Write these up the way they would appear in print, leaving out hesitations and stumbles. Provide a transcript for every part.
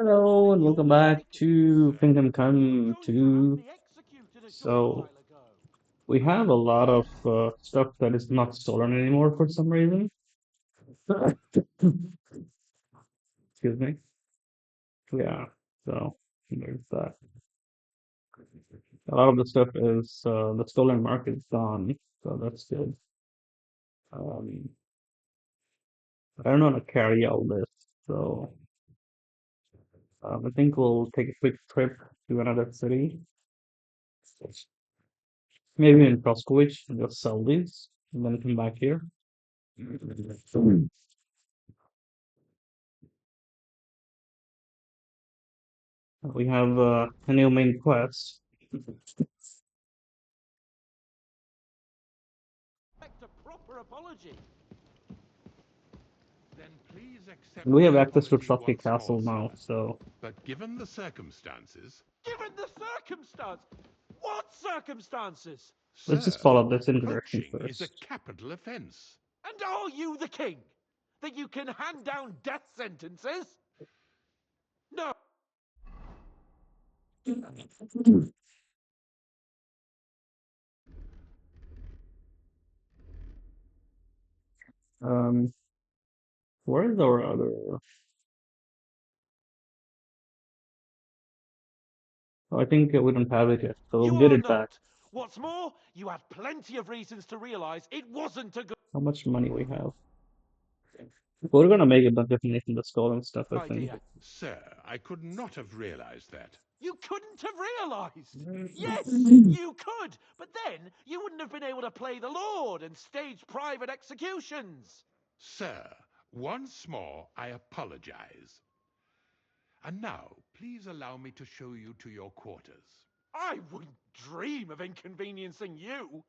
Hello and welcome back to Kingdom Come 2. So we have a lot of stuff that is not stolen anymore for some reason. Excuse me. Yeah, so there's that. A lot of the stuff is the stolen market's gone, so that's good. Um, I don't want to carry all this, so I think we'll take a quick trip to another city, maybe in Proskowich, and just sell these, and then come back here. We have a new main quest. A proper apology. Then please accept We have my access to apology Trotsky once more, Castle sir. now, so But given the circumstances, Given the circumstance. What circumstances? let's just sir, follow this in direction poaching is a first. capital offence. And are you the king? That you can hand down death sentences? No. Um, where is our other? Oh, I think we don't have it yet, so we'll You get are it back. not. What's more, you had plenty of reasons to realize it wasn't a good How much money we have? We're gonna make a bunch of money from the stolen stuff, I think. idea. Sir, I could not have realized that. You couldn't have realized. Yes, you could, but then you wouldn't have been able to play the Lord and stage private executions. Sir, once more I apologize. And now, please allow me to show you to your quarters. I wouldn't dream of inconveniencing you.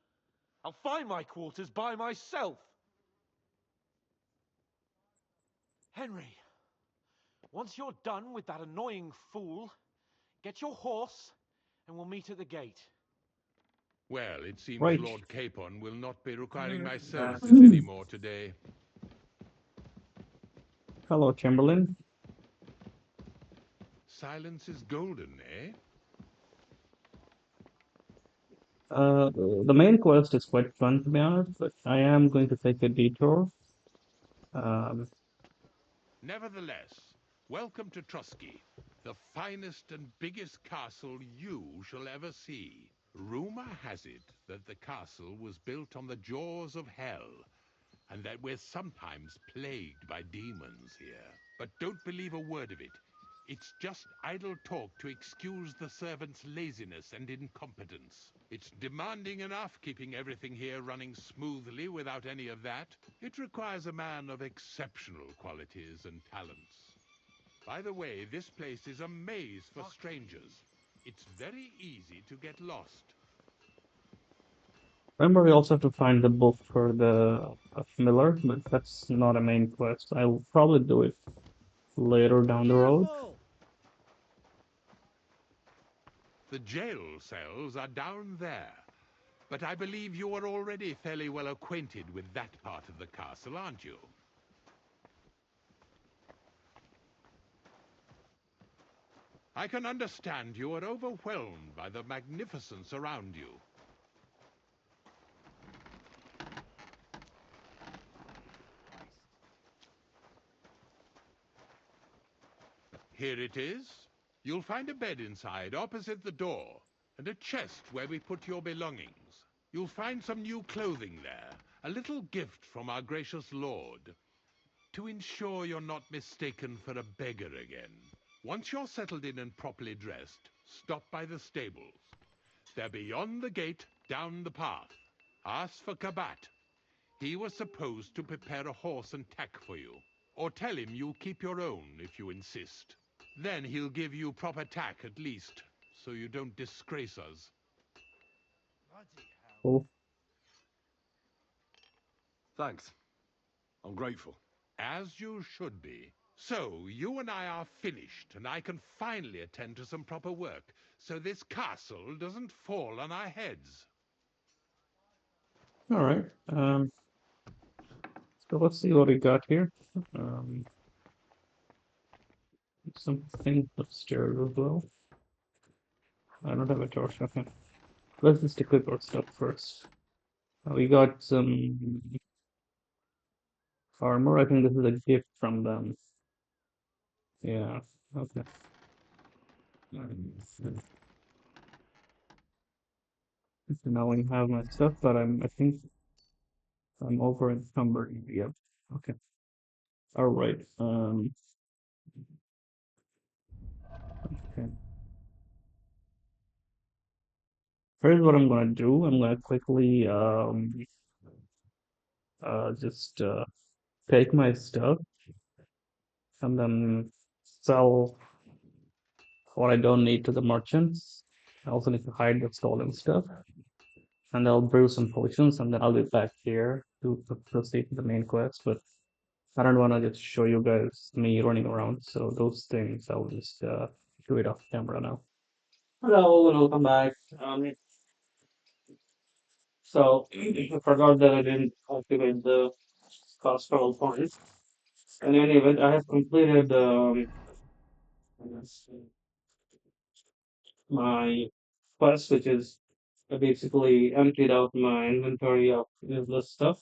I'll find my quarters by myself. Henry, once you're done with that annoying fool, get your horse and we'll meet at the gate. Well, it seems Right. Lord Capon will not be requiring my Uh, services anymore today. Hello, Chamberlain. Silence is golden, eh? The main quest is quite fun to be honest, but I am going to take a detour. Um, Nevertheless, welcome to Trusky, the finest and biggest castle you shall ever see. Rumor has it that the castle was built on the jaws of hell, and that we're sometimes plagued by demons here. But don't believe a word of it. It's just idle talk to excuse the servants' laziness and incompetence. It's demanding enough keeping everything here running smoothly without any of that. It requires a man of exceptional qualities and talents. By the way, this place is a maze for strangers. It's very easy to get lost. Remember, we also have to find the book for the Miller, but that's not a main quest. I'll probably do it later down the road. Careful! The jail cells are down there. But I believe you are already fairly well acquainted with that part of the castle, aren't you? I can understand you are overwhelmed by the magnificence around you. Here it is. You'll find a bed inside, opposite the door, and a chest where we put your belongings. You'll find some new clothing there, a little gift from our gracious lord, to ensure you're not mistaken for a beggar again. Once you're settled in and properly dressed, stop by the stables. They're beyond the gate, down the path. Ask for Kabat. He was supposed to prepare a horse and tack for you. Or tell him you'll keep your own if you insist. Then he'll give you proper tack at least, so you don't disgrace us. Cool. Thanks. I'm grateful. As you should be. So, you and I are finished, and I can finally attend to some proper work, so this castle doesn't fall on our heads. All right. So let's see what we got here. Um, something upstairs as well. I don't have a torch. Okay. Let's just equip our stuff first. We got some armor. I think this is a gift from them. Yeah. Okay. So now we have my stuff, but I think I'm over encumbered. Yep. Okay. All right. Okay. Here's what I'm gonna do. I'm gonna quickly just take my stuff and then sell what I don't need to the merchants. I also need to hide the stolen stuff, and I'll brew some potions, and then I'll be back here to proceed to the main quest. But I don't want to just show you guys me running around, so those things I'll just do it off camera now. Hello, and welcome back. So I forgot that I didn't activate the pastoral point. In any event, I have completed my quest, which is I basically emptied out my inventory of useless stuff.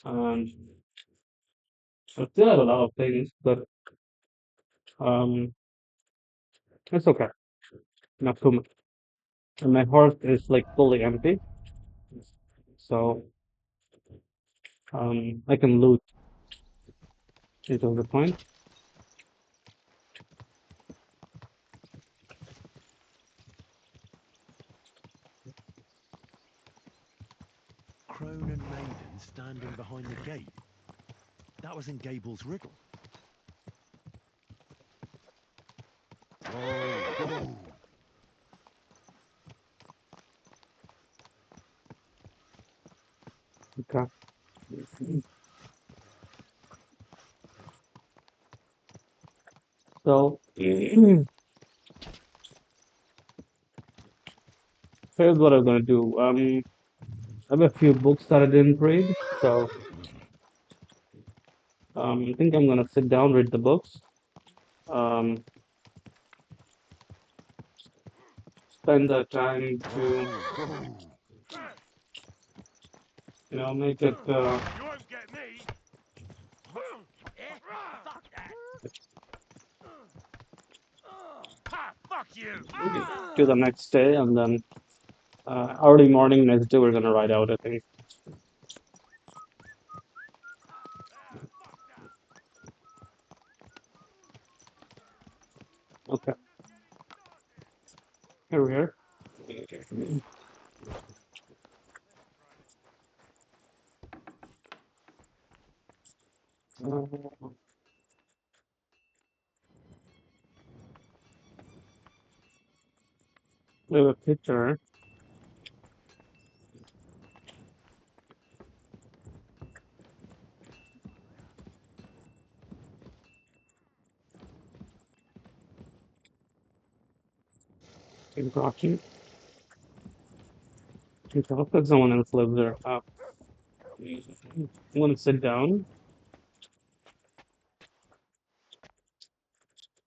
And I still have a lot of things, but um, it's okay. Not too much. And my heart is like fully empty, so I can loot it of the point. Crone and Maiden standing behind the gate. That was in Gable's riddle. Whoa, whoa. Okay. So here's what I'm gonna do. I have a few books that I didn't read, so I think I'm gonna sit down, read the books. Um, spend the time to make it You won't get me. Eh? Fuck that. Ha! Fuck you! to the next day, and then early morning next day we're gonna ride out. I think. Okay, here we are. Uh, we have a picture. In Rocky. You can look someone else lives there. You want to sit down?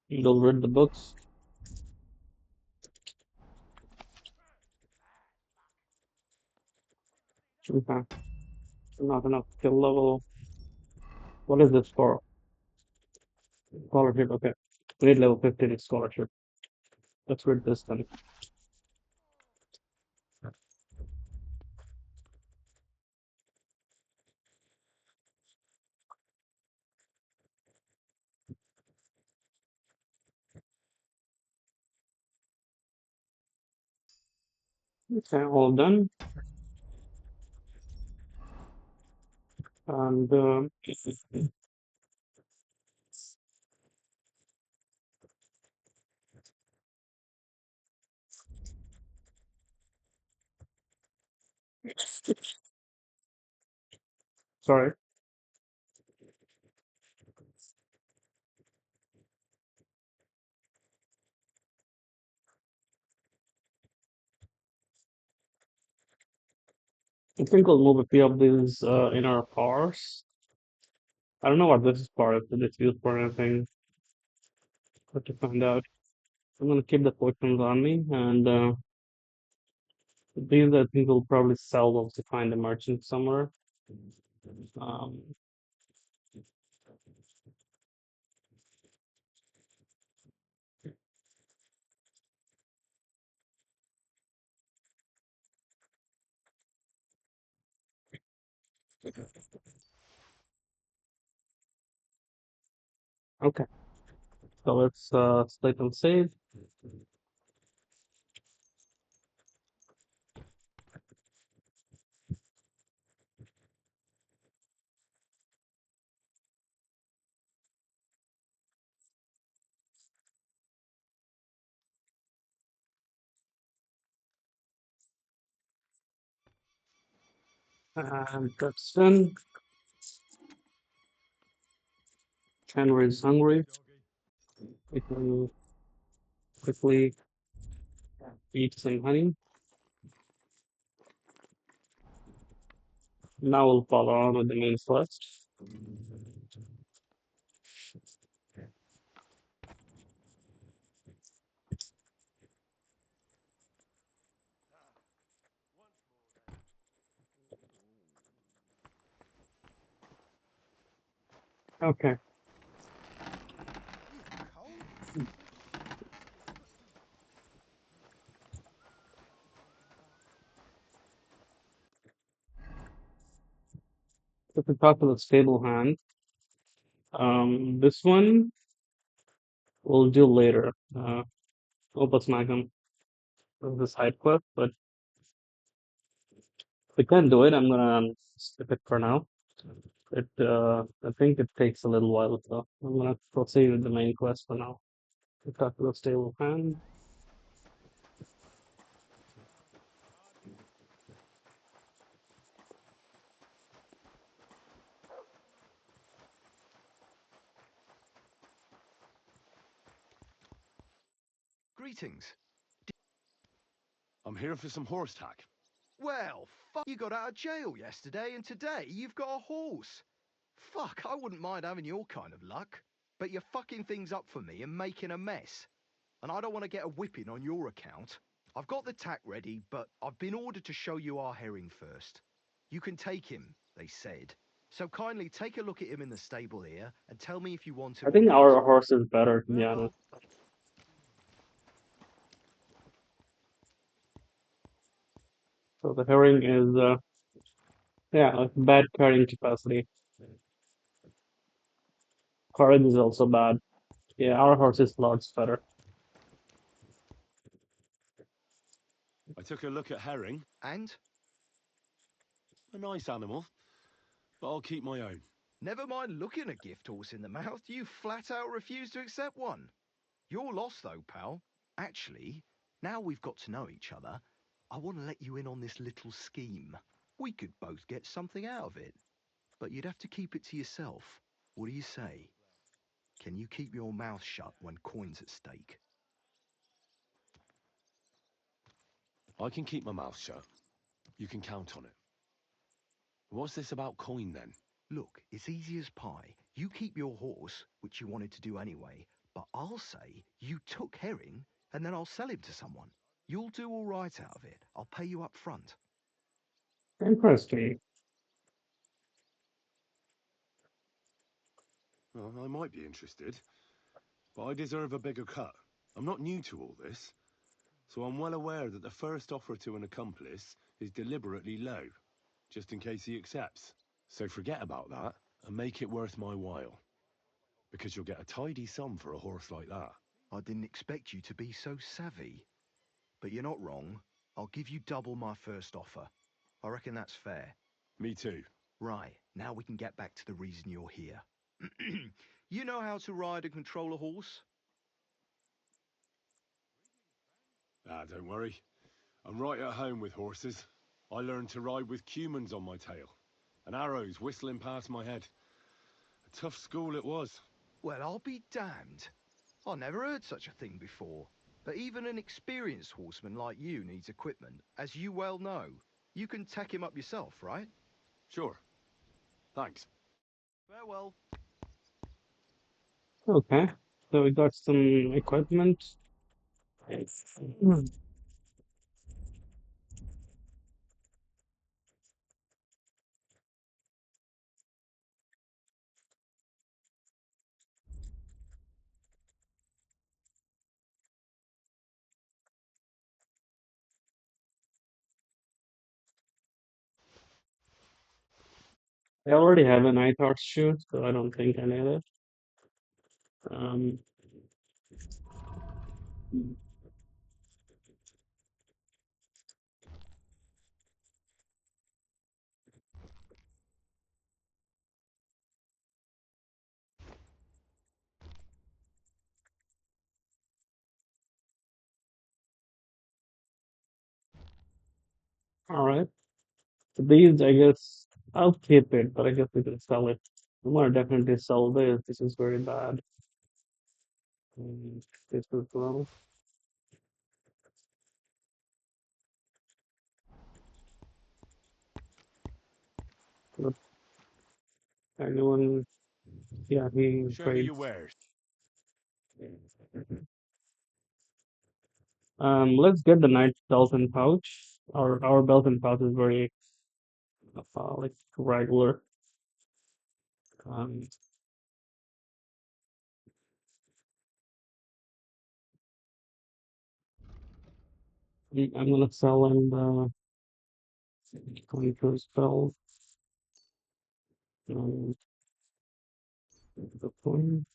You'll read the books. Okay. Not enough skill level. What is this for? Scholarship. Okay. We need level 15 scholarship. Let's read this then. Okay, all done. And sorry. I think we'll move a few of these in our cars. I don't know what this is for, if it's used for anything. What to find out. I'm gonna keep the potions on me, and these I think will probably sell once to find a merchant somewhere. Um, okay, so let's click on save. And that's done. Chandler is hungry. We can quickly eat some honey. Now we'll follow on with the main quest. Okay. If we talk to the stable hand, this one we'll do later. Opus Magnum is the side quest, but if we can't do it, I'm gonna skip it for now. I think it takes a little while, so I'm gonna proceed with the main quest for now. We talk to the stable hand. Greetings. I'm here for some horse tack. Well, fuck, you got out of jail yesterday, and today you've got a horse. Fuck, I wouldn't mind having your kind of luck. But you're fucking things up for me and making a mess. And I don't want to get a whipping on your account. I've got the tack ready, but I've been ordered to show you our herring first. You can take him, they said. So kindly take a look at him in the stable here and tell me if you want him I or think not. our horse is better, to be Very honest. well. So the herring is, yeah, like bad carrying capacity. Courage is also bad. Yeah, our horse is lots better. I took a look at herring. And? A nice animal, but I'll keep my own. Never mind looking a gift horse in the mouth, you flat out refuse to accept one. You're lost though, pal. Actually, now we've got to know each other, I want to let you in on this little scheme. We could both get something out of it. But you'd have to keep it to yourself. What do you say? Can you keep your mouth shut when coin's at stake? I can keep my mouth shut. You can count on it. What's this about coin then? Look, it's easy as pie. You keep your horse, which you wanted to do anyway, but I'll say you took herring and then I'll sell him to someone. You'll do all right out of it. I'll pay you up front. Interesting. Well, I might be interested, but I deserve a bigger cut. I'm not new to all this, so I'm well aware that the first offer to an accomplice is deliberately low, just in case he accepts. So forget about that and make it worth my while, because you'll get a tidy sum for a horse like that. I didn't expect you to be so savvy. But you're not wrong. I'll give you double my first offer. I reckon that's fair. Me too. Right, now we can get back to the reason you're here. You know how to ride and control a horse? Ah, don't worry. I'm right at home with horses. I learned to ride with cumans on my tail, and arrows whistling past my head. A tough school it was. Well, I'll be damned. I never heard such a thing before. But even an experienced horseman like you needs equipment, as you well know. You can tack him up yourself, right? Sure. Thanks. Farewell. Okay. so we got some equipment. I already have a night horse shoe, so I don't think I need it. Um, all right. So these, I guess, I'll keep it, but I guess we can sell it. I'm gonna definitely sell this. This is very bad. This as well. But anyone, yeah, he Show me your trades. wares. Let's get the night belt and pouch. Our belt and pouch is very like regular. Um, I'm gonna sell him the Conquer spell. Um, the point.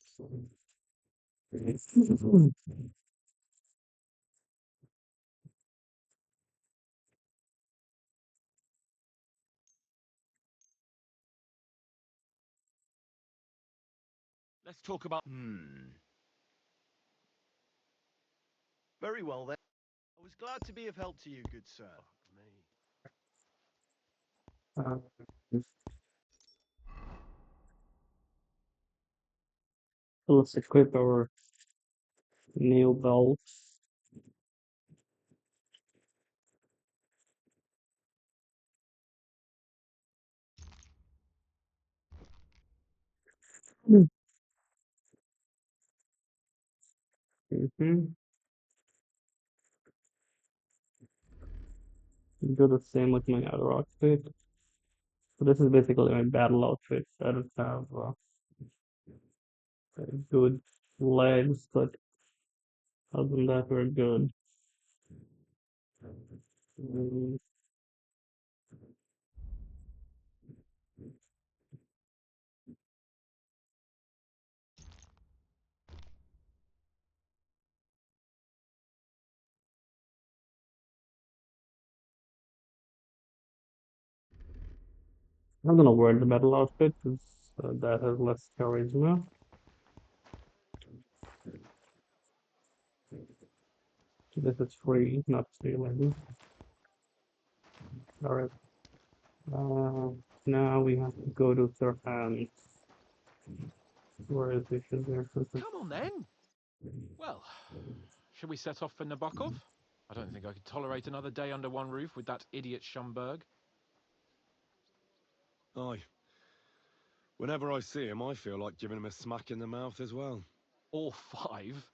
Let's talk about. Very well then. I was glad to be of help to you, good sir. Uh, let's equip our new belt. Mm-hmm. Do the same with my other outfit. So this is basically my battle outfit. I don't have very good legs, but other than that, we're good. Mm, I'm gonna wear the battle outfit because that has less charisma. This is free, not stealing. Alright. Uh, now we have to go to Thurhan. Where is it? Is there something? Come on then. Well, shall we set off for Nebakov? I don't think I could tolerate another day under one roof with that idiot Schumberg. Aye. Whenever I see him, I feel like giving him a smack in the mouth as well. Or five.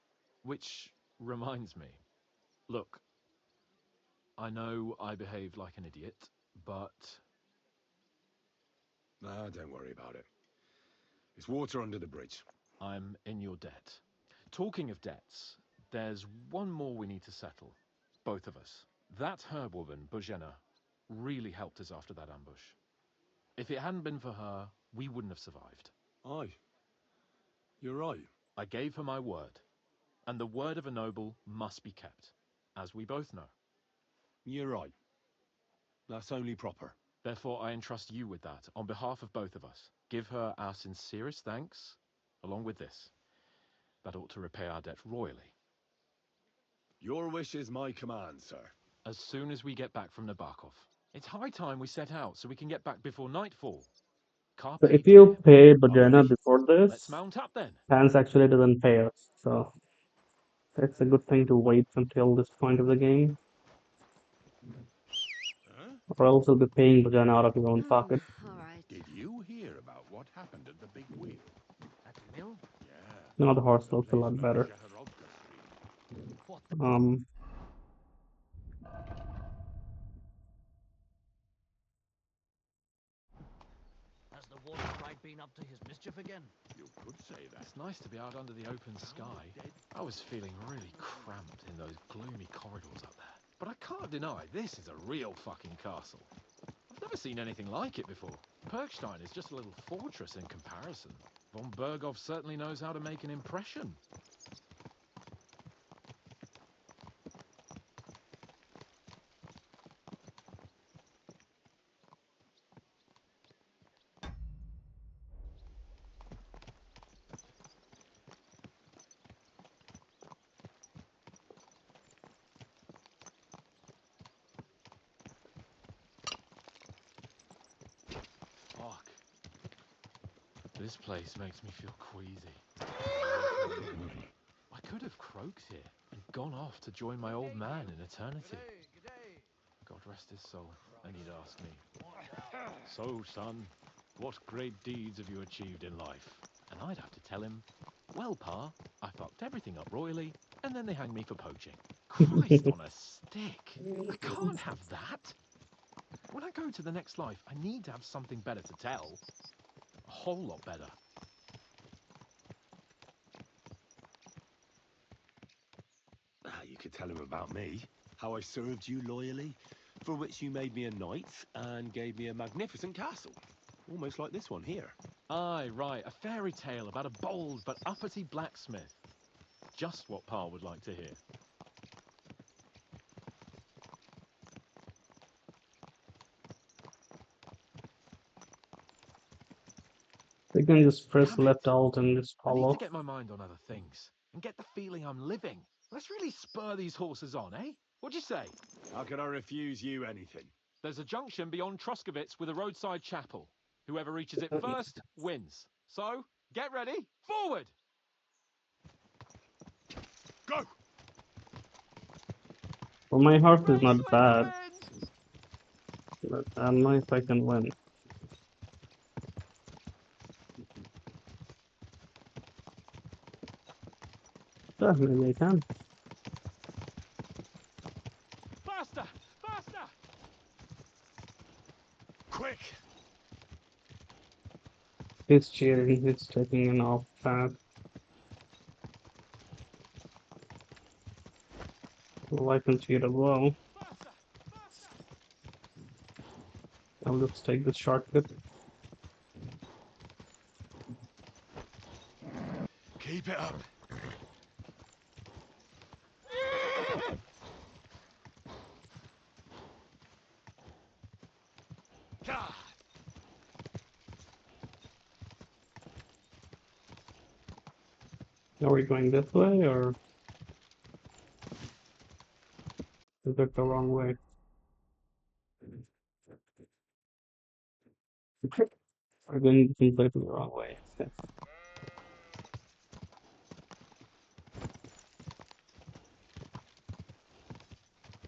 Which reminds me. Look, I know I behaved like an idiot, but Nah, don't worry about it. It's water under the bridge. I'm in your debt. Talking of debts, there's one more we need to settle. Both of us. That herbwoman, Bozhena, really helped us after that ambush. If it hadn't been for her, we wouldn't have survived. Aye. You're right. I gave her my word, and the word of a noble must be kept, as we both know. You're right. That's only proper. Therefore, I entrust you with that, on behalf of both of us. Give her our sincerest thanks, along with this. That ought to repay our debt royally. Your wish is my command, sir. As soon as we get back from Nebakov. It's high time we set out so we can get back before nightfall. So Carpe if diem. you pay Bajana Aye. before Let's this, mount up then. Hans actually doesn't pay us. So that's a good thing to wait until this point of the game, Huh? or else you'll be paying Bajana out of your own pocket. All right. Did you hear about what happened at the big wheel? At the mill? Yeah. Now the horse looks a lot better. Has the water sprite been up to his mischief again? You could say that. It's nice to be out under the open sky. I was feeling really cramped in those gloomy corridors up there. But I can't deny, this is a real fucking castle. I've never seen anything like it before. Perkstein is just a little fortress in comparison. Von Berghoff certainly knows how to make an impression. Fuck. This place makes me feel queasy. I could have croaked here and gone off to join my old man in eternity. God rest his soul, and he'd ask me, "So, son, what great deeds have you achieved in life?" And I'd have to tell him, "Well, Pa, I fucked everything up royally, and then they hanged me for poaching." Christ on a stick! I can't have that! When I go to the next life, I need to have something better to tell. A whole lot better. You could tell him about me. How I served you loyally, for which you made me a knight and gave me a magnificent castle. Almost like this one here. Aye, right, a fairy tale about a bold but uppity blacksmith. Just what Pa would like to hear. They can just press Damn it. left alt and just I need follow. to get my mind on other things and get the feeling I'm living. Let's really spur these horses on, eh? What'd you say? How can I refuse you anything? There's a junction beyond Troskovitz with a roadside chapel. Whoever reaches it first wins. So, get ready, forward! Go! Well, my horse is not Race bad, legend! but I don't know if I can win. Yeah, maybe I can. Faster! Faster! Quick! He's cheating, he's taking an off path. Well, I can cheat as well. Faster! Faster! I'll just take the shortcut. Keep it up. Ah! Are we going this way or is it the wrong way? We're going completely the wrong way. Okay.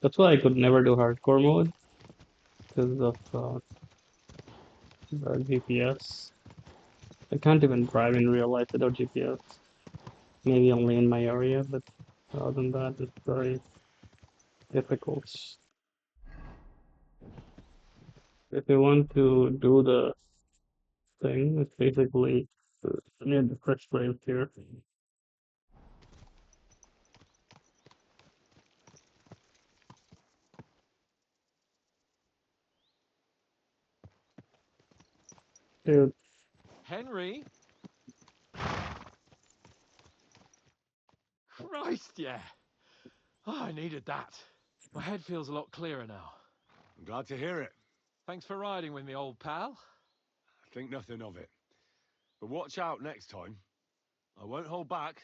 That's why I could never do hardcore mode because of the GPS. I can't even drive in real life without GPS. Maybe only in my area, but other than that, it's very difficult. If you want to do the thing, it's basically near the fresh grave here. Dude, Henry? Christ, yeah. Oh, I needed that. My head feels a lot clearer now. I'm glad to hear it. Thanks for riding with me, old pal. Think nothing of it. But watch out next time. I won't hold back.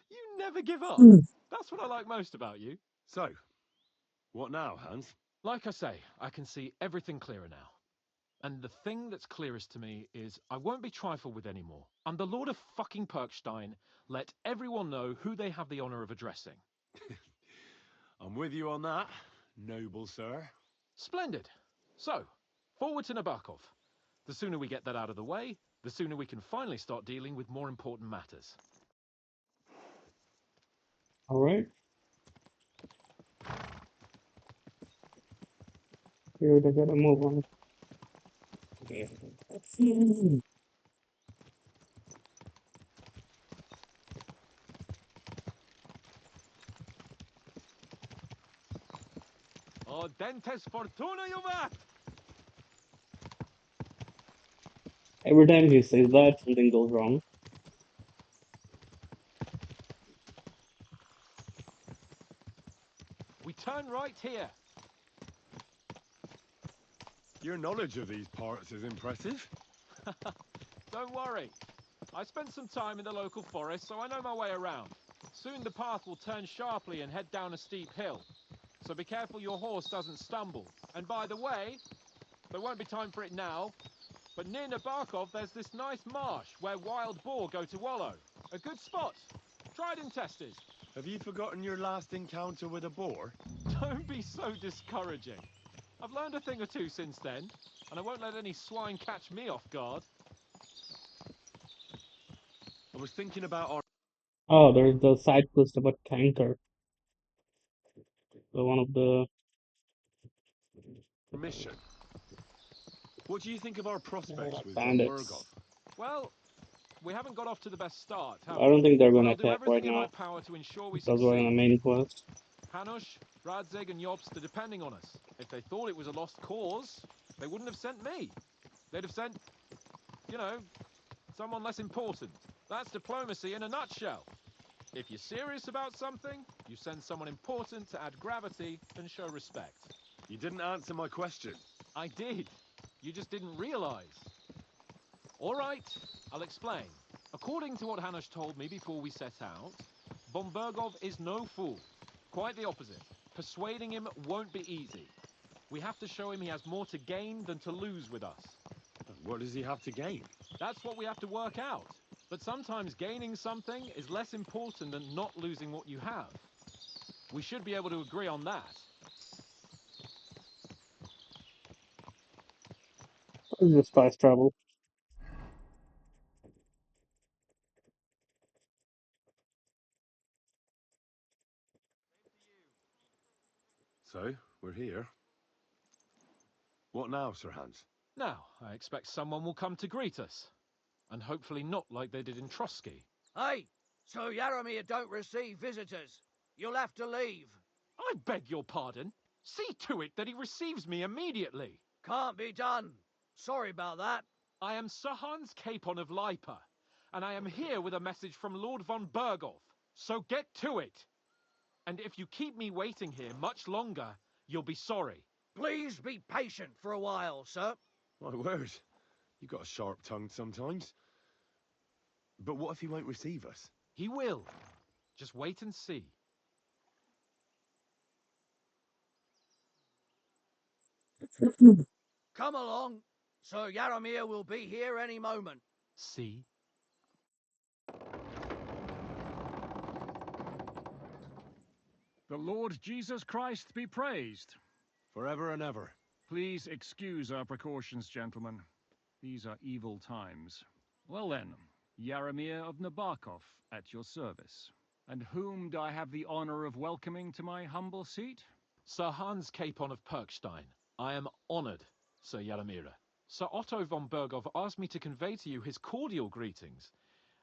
You never give up. Hmm. That's what I like most about you. So, what now, Hans? Like I say, I can see everything clearer now. And the thing that's clearest to me is I won't be trifled with anymore. I'm the Lord of fucking Perkstein. Let everyone know who they have the honor of addressing. I'm with you on that, noble sir. Splendid. So, forward to Nebakov. The sooner we get that out of the way, The sooner we can finally start dealing with more important matters. All right. Here they gotta move on. Oh, dentes fortuna juvat! Every time he says that, something goes wrong. We turn right here. Your knowledge of these parts is impressive. Don't worry. I spent some time in the local forest, so I know my way around. Soon the path will turn sharply and head down a steep hill. So be careful your horse doesn't stumble. And by the way, there won't be time for it now, but near Nebakov there's this nice marsh where wild boar go to wallow. A good spot. Tried and tested. Have you forgotten your last encounter with a boar? Don't be so discouraging. I've learned a thing or two since then, and I won't let any swine catch me off guard. I was thinking about our Oh, there's the side quest about Tanker. So one of the mission. What do you think of our prospects with von Burgov? bandits. Well, we haven't got off to the best start, have I don't we? think they're But gonna I'll do attack right everything in my now power to ensure we because we're on a succeed. main quest. Hanush, Radzig, and Jobst are depending on us. If they thought it was a lost cause, they wouldn't have sent me. They'd have sent, you know, someone less important. That's diplomacy in a nutshell. If you're serious about something, you send someone important to add gravity and show respect. You didn't answer my question. I did. You just didn't realize. All right, I'll explain. According to what Hanush told me before we set out, von Burgov is no fool. Quite the opposite. Persuading him won't be easy. We have to show him he has more to gain than to lose with us. What does he have to gain? That's what we have to work out. But sometimes gaining something is less important than not losing what you have. We should be able to agree on that. Just fast travel. So, we're here. What now, Sir Hans? Now, I expect someone will come to greet us. And hopefully not like they did in Trotsky. Hey, so Jaromir don't receive visitors. You'll have to leave. I beg your pardon. See to it that he receives me immediately. Can't be done. Sorry about that. I am Sir Hans Capon of Lipa, and I am here with a message from Lord von Burgov. So get to it. And if you keep me waiting here much longer, you'll be sorry. Please be patient for a while, sir. My word. You got a sharp tongue sometimes. But what if he won't receive us? He will. Just wait and see. Come along. Sir Jaromir will be here any moment. See? The Lord Jesus Christ be praised. Forever and ever. Please excuse our precautions, gentlemen. These are evil times. Well then, Jaromir of Nebakov, at your service. And whom do I have the honor of welcoming to my humble seat? Sir Hans Capon of Perkstein. I am honored, Sir Jaromir. Sir Otto von Burgov asked me to convey to you his cordial greetings,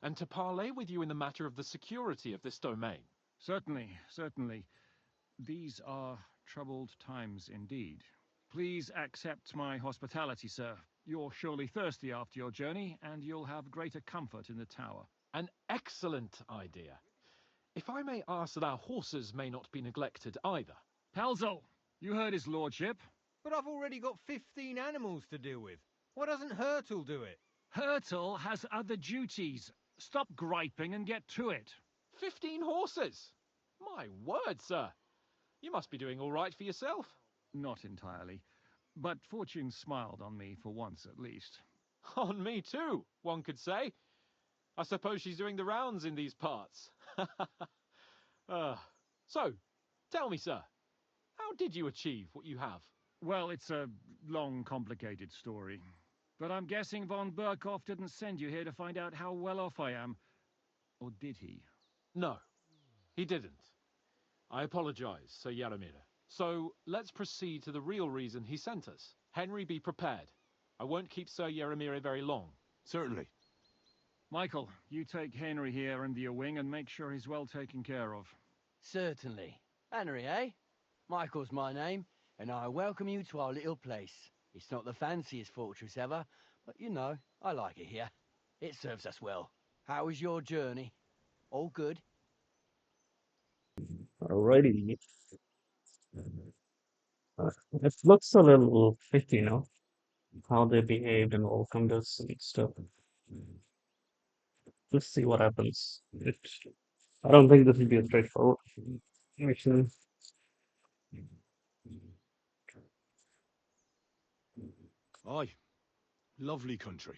and to parley with you in the matter of the security of this domain. Certainly, certainly. These are troubled times indeed. Please accept my hospitality, sir. You're surely thirsty after your journey, and you'll have greater comfort in the tower. An excellent idea. If I may ask that our horses may not be neglected either. Pelzel, you heard his lordship. But I've already got 15 animals to deal with. Why doesn't Hurtle do it? Hurtle has other duties. Stop griping and get to it. 15 horses! My word, sir. You must be doing all right for yourself. Not entirely. But fortune smiled on me for once at least. On me too, one could say. I suppose she's doing the rounds in these parts. So, tell me, sir, how did you achieve what you have? Well, it's a long, complicated story. But I'm guessing von Burkhoff didn't send you here to find out how well off I am. Or did he? No, he didn't. I apologize, Sir Jaromir. So let's proceed to the real reason he sent us. Henry, be prepared. I won't keep Sir Jaromir very long. Certainly. Michael, you take Henry here under your wing and make sure he's well taken care of. Certainly. Henry, eh? Michael's my name, and I welcome you to our little place. It's not the fanciest fortress ever, but you know, I like it here. It serves us well. How was your journey? All good? Alrighty. It looks a little fishy, you know, how they behaved and welcomed us and stuff. Let's see what happens. I don't think this will be a straightforward mission. Aye. Lovely country.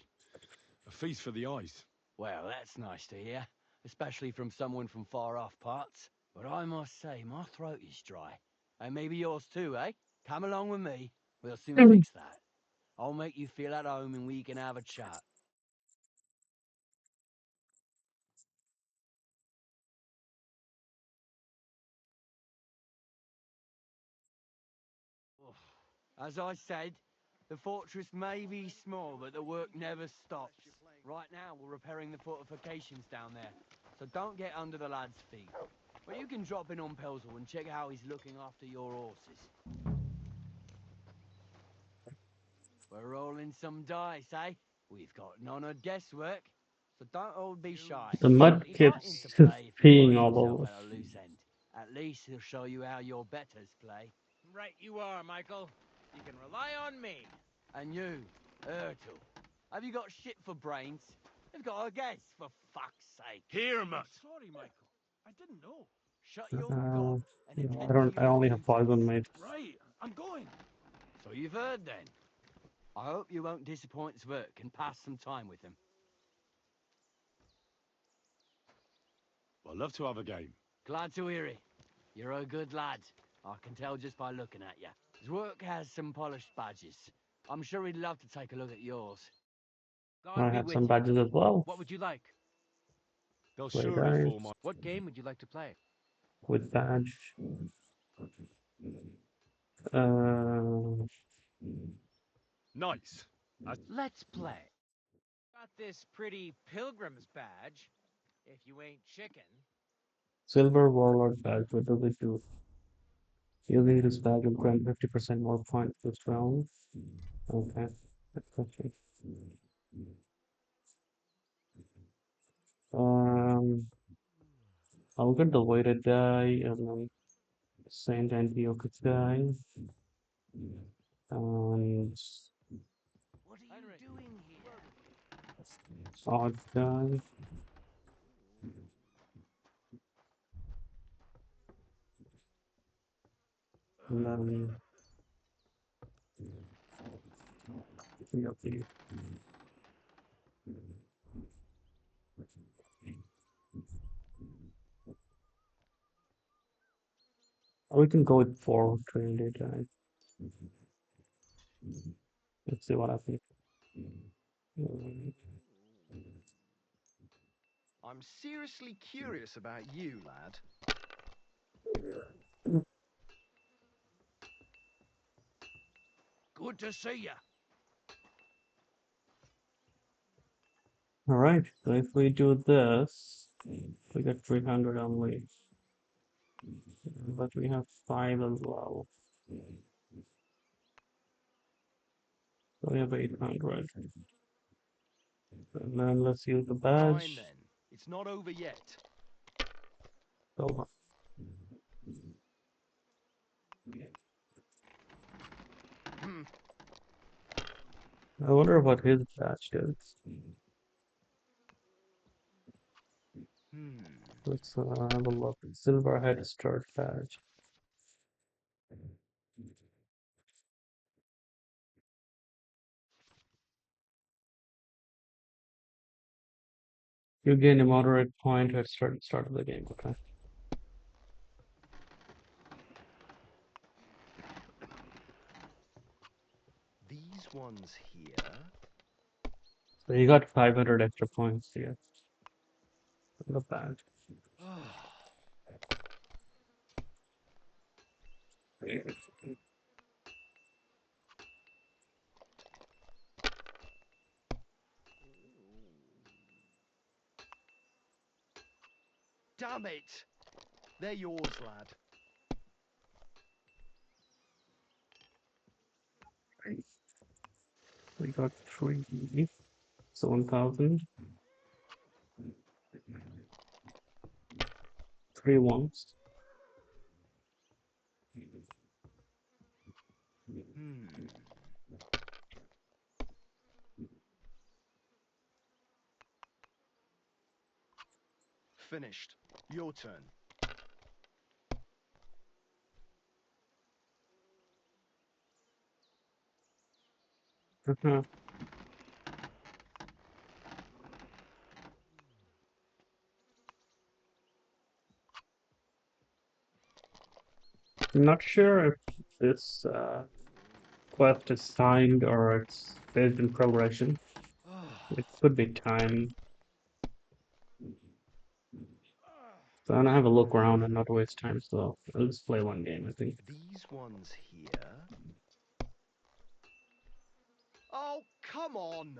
A feast for the eyes. Well, that's nice to hear, especially from someone from far-off parts. But I must say, my throat is dry. And maybe yours too, eh? Come along with me. We'll soon fix that. I'll make you feel at home and we can have a chat. As I said, the fortress may be small, but the work never stops. Right now, we're repairing the fortifications down there, so don't get under the lad's feet. But you can drop in on Pelzel and check how he's looking after your horses. We're rolling some dice, eh? We've got none of guesswork, so don't all be shy. The mud He's right kid's into play if he peeing finds all himself over. at a loose end. At least he'll show you how your betters play. Right you are, Michael. You can rely on me. And you, Ertl, have you got shit for brains? You've got a guess, for fuck's sake. Here, Mutt. Sorry, Michael. I didn't know. Shut your Uh, gob and yeah, attend to I your only have duties. poison mate. Right, I'm going. So you've heard then. I hope you won't disappoint Zwerk and pass some time with him. I'd love to have a game. Glad to hear it. You're a good lad. I can tell just by looking at you. Zwerk has some polished badges. I'm sure he'd love to take a look at yours. I God be have with some you. badges as well. What would you like? They'll Play surely dice fall my... What game would you like to play? with badge. Uh, Nice. Let's play. Got this pretty pilgrim's badge. If you ain't chicken. silver warlord badge. What does it do? Using this badge will grant 50% more points this round. Okay, okay. Um, I'll get the weighted die and then Saint Antiochus die and What are you doing here? Sword die. And then okay. Or we can go with 4 Trinity die. Let's see what happens. I'm seriously curious about you, lad. Good to see you. All right, so if we do this, we get 300 only, but we have 5 as well. So we have 800. And then let's use the Fine badge. then. It's not over yet. So I wonder what his badge does. Let's have a look. Silver head start badge. You gain a moderate point at start of the game. Okay. These ones here So you got 500 extra points here. Not bad. Damn it! They're yours, lad. We got three, so 1,000. Three ones. Hmm. Finished. Your turn. Uh-huh. I'm not sure if this quest is timed or it's based in progression. It could be timed. So I'm gonna have a look around and not waste time, so I'll just play one game, I think. These ones here. Oh, come on!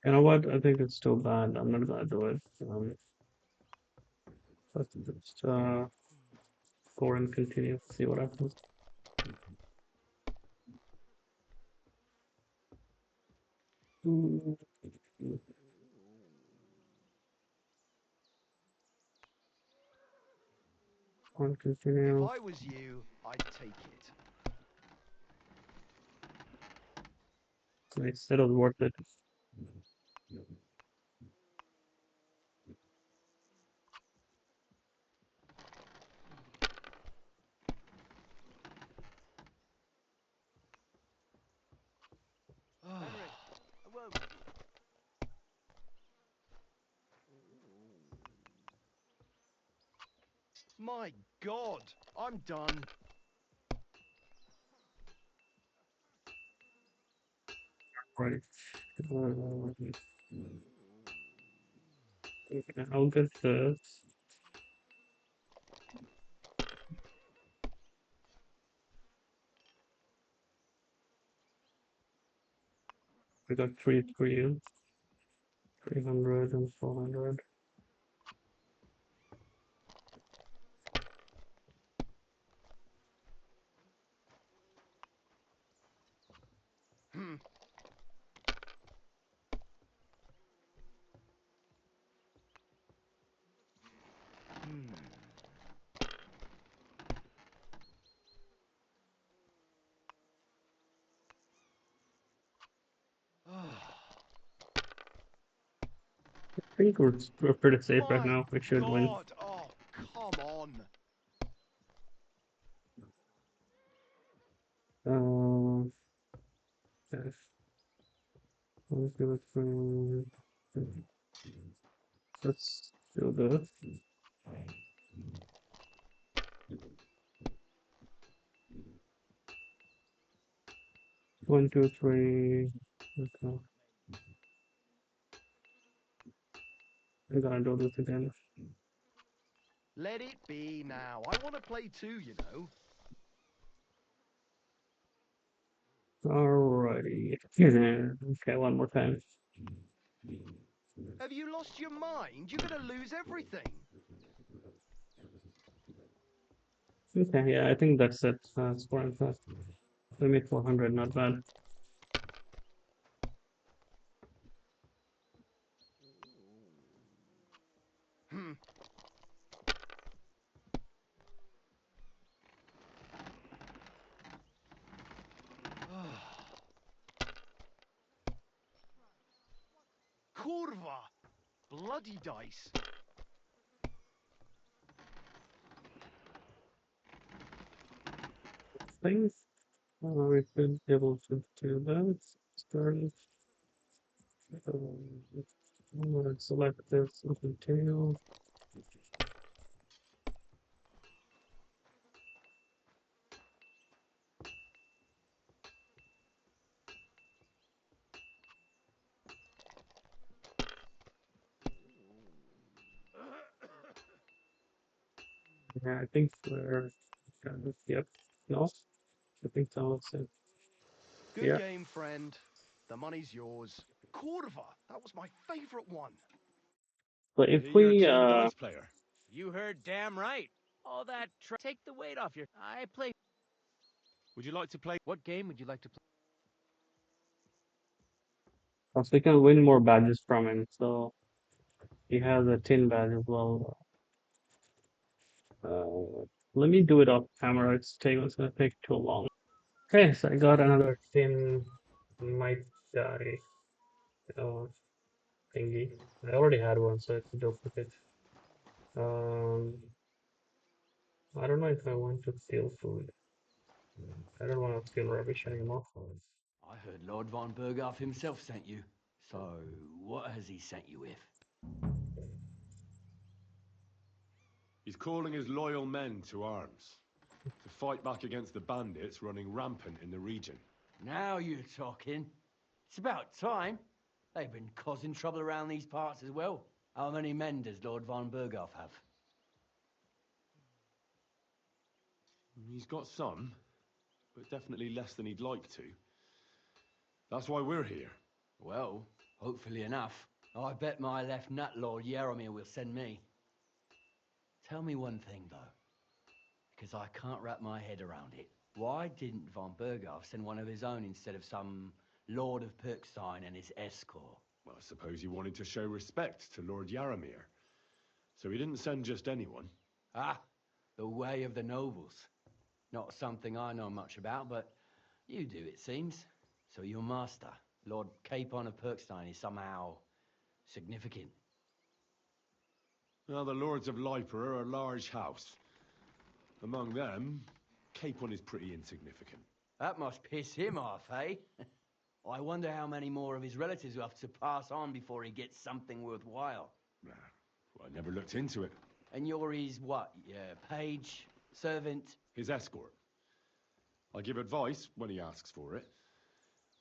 You know what? I think it's still bad. I'm not gonna do it. Let's just go and continue, see what happens. Mm, on If continue. I was you, I'd take it. I said it was worth it. Henry, a word. My God, I'm done. Right. I'll get this. We got 300 and 400. Hmm. Hmm. I think we're pretty safe right My now. We should win. God! Oh, come on! Uh, yes. Let's give it let's do this. 1, 2, 3. Okay. I'm gonna do this again. Let it be now. I want to play too, you know. Alrighty. Okay, one more time. Have you lost your mind? You're gonna lose everything. Okay, yeah, I think that's it. Scoring fast. Limit 400, not bad. Hmm. Kurva! Bloody dice. Things we should be able to do that. Start. I'm gonna select this open tail. Yeah, I think we're kind of, yep. No, I think that's it. Good Yeah. game, friend. The money's yours. Cordova, that was my favorite one. But I if hear you're a we keen dice player. You heard damn right. All that take the weight off your. I play. Would you like to play? What game would you like to play? also we can win more badges from him, so he has a tin badge as well. Let me do it off camera. It's gonna take too long. Okay, so I got another tin might die uh, thingy. I already had one, so it's a duplicate. Um, I don't know if I want to steal food. I don't want to steal rubbish anymore. I heard Lord von Berghoff himself sent you. So, what has he sent you with? He's calling his loyal men to arms to fight back against the bandits running rampant in the region. Now you're talking. It's about time. They've been causing trouble around these parts as well. How many men does Lord von Berghoff have? He's got some, but definitely less than he'd like to. That's why we're here. Well, hopefully enough. I bet my left nut Lord Jaromir will send me. Tell me one thing, though, because I can't wrap my head around it. Why didn't von Berghoff send one of his own instead of some Lord of Perkstein and his escort? Well, I suppose he wanted to show respect to Lord Jaromir. So he didn't send just anyone. Ah, the way of the nobles. Not something I know much about, but you do, it seems. So your master, Lord Capon of Perkstein, is somehow significant. Well, the Lords of Liper are a large house. Among them, Capon is pretty insignificant. That must piss him off, eh? I wonder how many more of his relatives will have to pass on before he gets something worthwhile. Well, I never looked into it. And you're his what? Page? Servant? His escort. I give advice when he asks for it,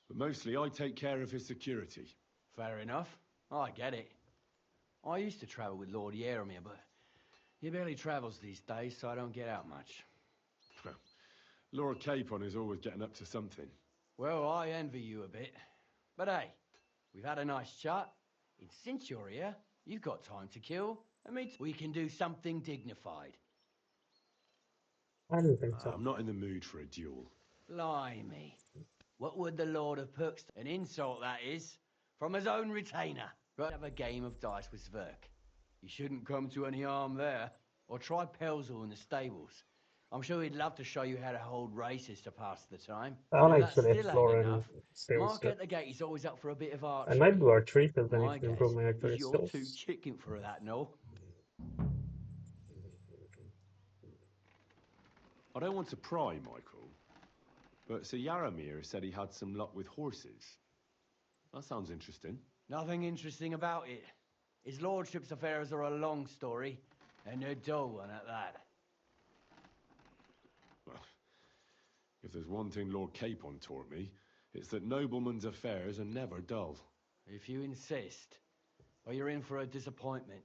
but mostly I take care of his security. Fair enough. I get it. I used to travel with Lord Jaromir, but he barely travels these days, so I don't get out much. Lord Capon is always getting up to something. Well, I envy you a bit. But hey, we've had a nice chat. And since you're here, you've got time to kill. We can do something dignified. I don't think so. I'm not in the mood for a duel. Blimey. What would the Lord of Perkstein, an insult that is, from his own retainer, rather have a game of dice with Zverk? You shouldn't come to any harm there. Or try Pelzel in the stables. I'm sure he'd love to show you how to hold races to pass the time. I'll And if that actually still ain't explore enough, and stay with Mark stuff. at the gate is always up for a bit of I might archery. do archery because I need My to guess improve my is archery you're too skills. chicken for that, no? I don't want to pry, Michael, but Sir Jaromir said he had some luck with horses. That sounds interesting. Nothing interesting about it. His lordship's affairs are a long story, and a dull one at that. Well, if there's one thing Lord Capon taught me, it's that noblemen's affairs are never dull. If you insist, or you're in for a disappointment.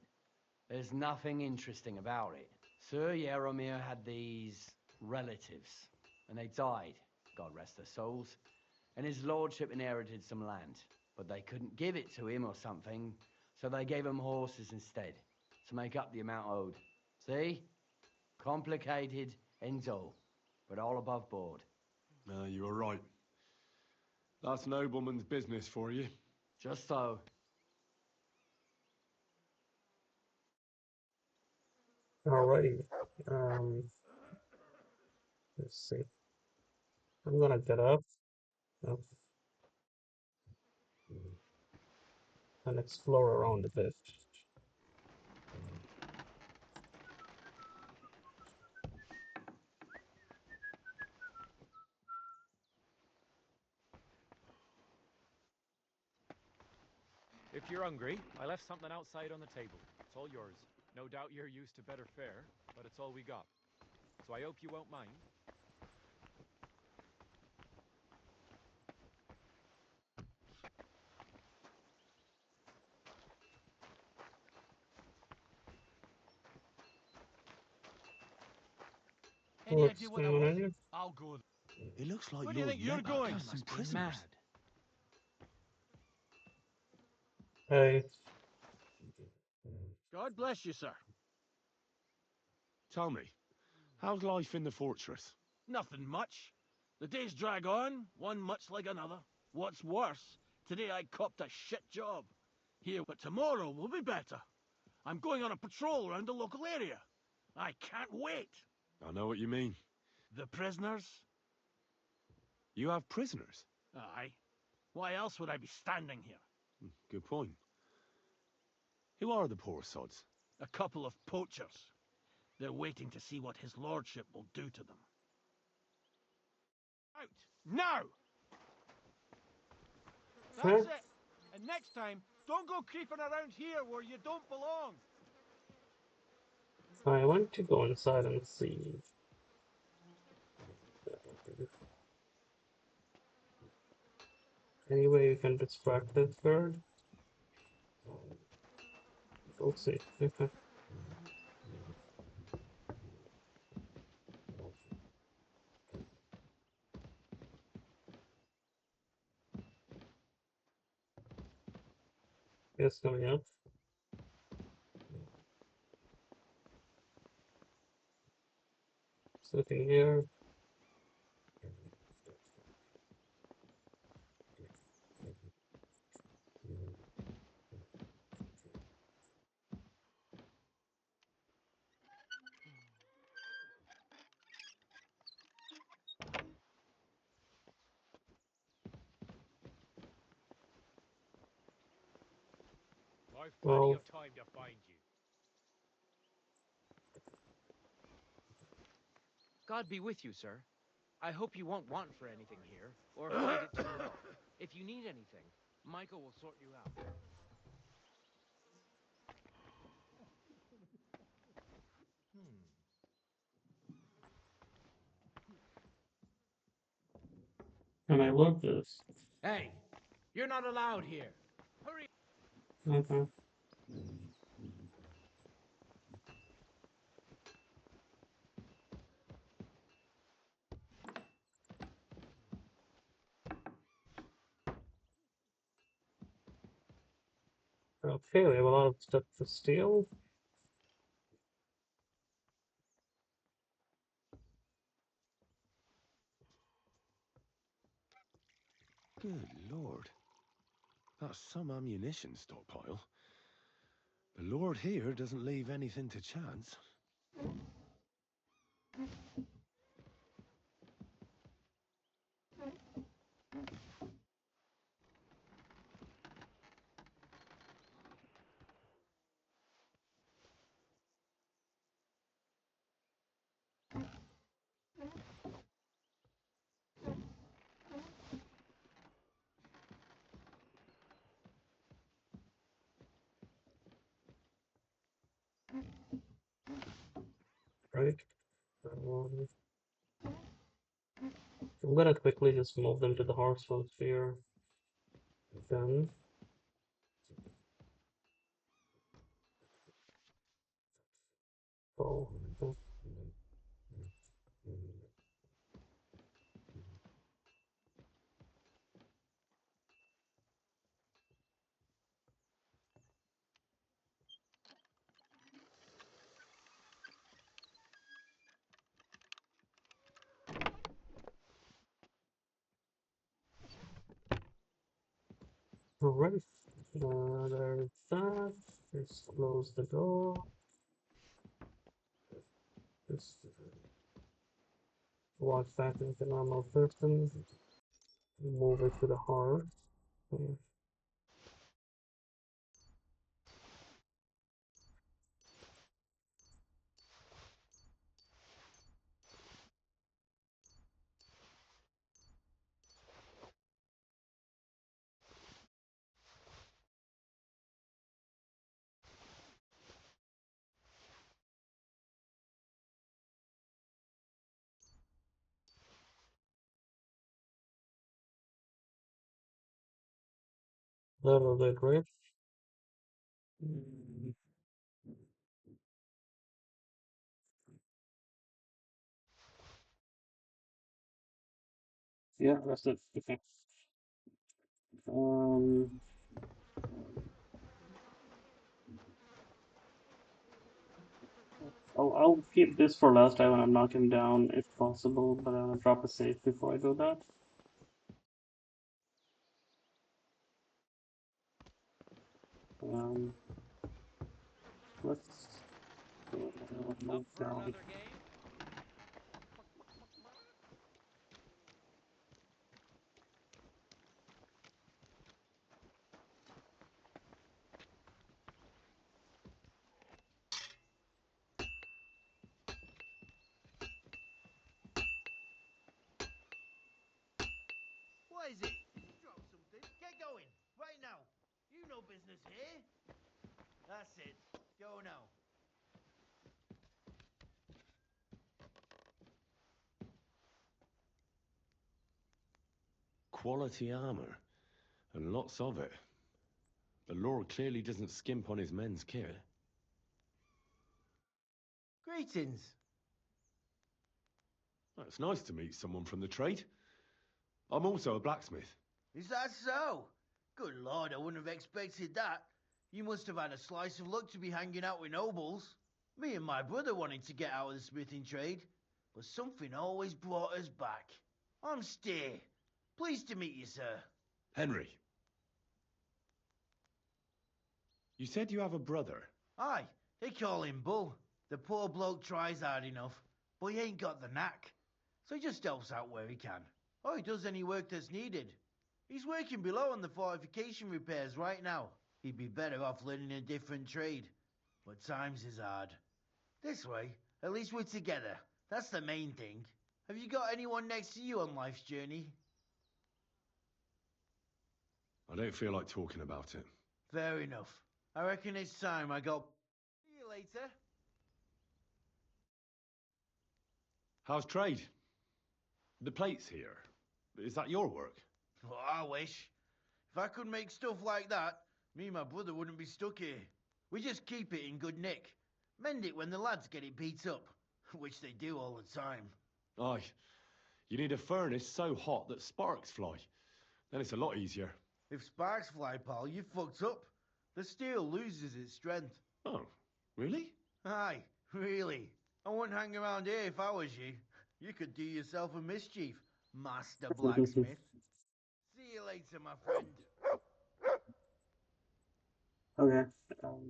There's nothing interesting about it. Sir Jaromir had these relatives, and they died, God rest their souls, and his lordship inherited some land. But they couldn't give it to him or something, so they gave him horses instead, to make up the amount owed. See? Complicated and dull, but all above board. You were right. That's nobleman's business for you. Just so. Alrighty. Let's see. I'm gonna get up uh, and explore around a bit. If you're hungry, I left something outside on the table. It's all yours. No doubt you're used to better fare, but it's all we got. So I hope you won't mind. Any What's idea what that going was? on here? I'll go. It looks like Where do you Lord think you're Nebak going? has some Must be prisoners. mad. Hey, God bless you, sir. Tell me, how's life in the fortress? Nothing much. The days drag on, one much like another. What's worse, today I copped a shit job. Here, but tomorrow will be better. I'm going on a patrol around the local area. I can't wait. I know what you mean. The prisoners? You have prisoners? Aye. Why else would I be standing here? Good point. Who are the poor sods? A couple of poachers. They're waiting to see what his lordship will do to them. Out! Now! huh? That's it! And next time, don't go creeping around here where you don't belong! I want to go inside and see. Any way you can distract this bird? We'll see. Okay. Yes, coming up. Sitting here. I've plenty Well, of time to find you. God be with you, sir. I hope you won't want for anything here, or find it too rough. If you need anything, Michael will sort you out. and I love this. Hey, you're not allowed here. Hurry! Okay. Okay, we have a lot of stuff to steal. Good lord. That's some ammunition stockpile. The lord here doesn't leave anything to chance. Right? Um, I'm gonna quickly just move them to the Hearthstone sphere. Then, oh, alright. There's that. Just close the door. Just walk back into normal person. Move it to the hearth. Little bit rich. Mm, yeah, that's it. Okay. Um, I'll keep this for last. I wanna knock him down if possible, but I wanna drop a save before I do that. Um, let's Up move for down. another game? What is it? Drop something. Get going. Right now. You no business here. That's it. Go now. Quality armor, and lots of it. The Lord clearly doesn't skimp on his men's kit. Greetings. Well, it's nice to meet someone from the trade. I'm also a blacksmith. Is that so? Good lord, I wouldn't have expected that. You must have had a slice of luck to be hanging out with nobles. Me and my brother wanted to get out of the smithing trade, but something always brought us back. I'm Steer. Pleased to meet you, sir. Henry. You said you have a brother. Aye, they call him Bull. The poor bloke tries hard enough, but he ain't got the knack. So he just helps out where he can. Or he does any work that's needed. He's working below on the fortification repairs right now. He'd be better off learning a different trade. But times is hard. This way, at least we're together. That's the main thing. Have you got anyone next to you on life's journey? I don't feel like talking about it. Fair enough. I reckon it's time I got... See you later. How's trade? The plates here. Is that your work? Well, I wish. If I could make stuff like that, me and my brother wouldn't be stuck here. We just keep it in good nick. Mend it when the lads get it beat up, which they do all the time. Aye. You need a furnace so hot that sparks fly. Then it's a lot easier. If sparks fly, pal, you fucked up. The steel loses its strength. Oh, really? Aye, really. I wouldn't hang around here if I was you. You could do yourself a mischief, Master Blacksmith. See you later, my friend. Okay. Um,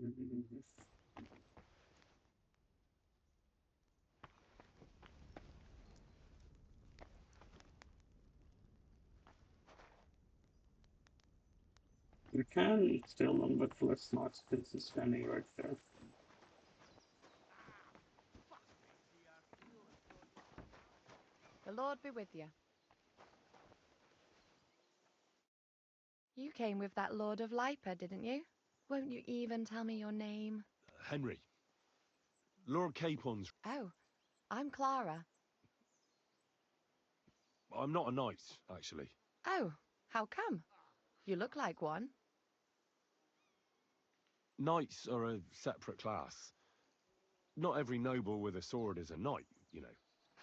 we can steal them, but let's not since it's standing right there. The Lord be with you. You came with that Lord of Lipa, didn't you? Won't you even tell me your name? Henry. Lord Capon's... Oh, I'm Clara. I'm not a knight, actually. Oh, how come? You look like one. Knights are a separate class. Not every noble with a sword is a knight, you know.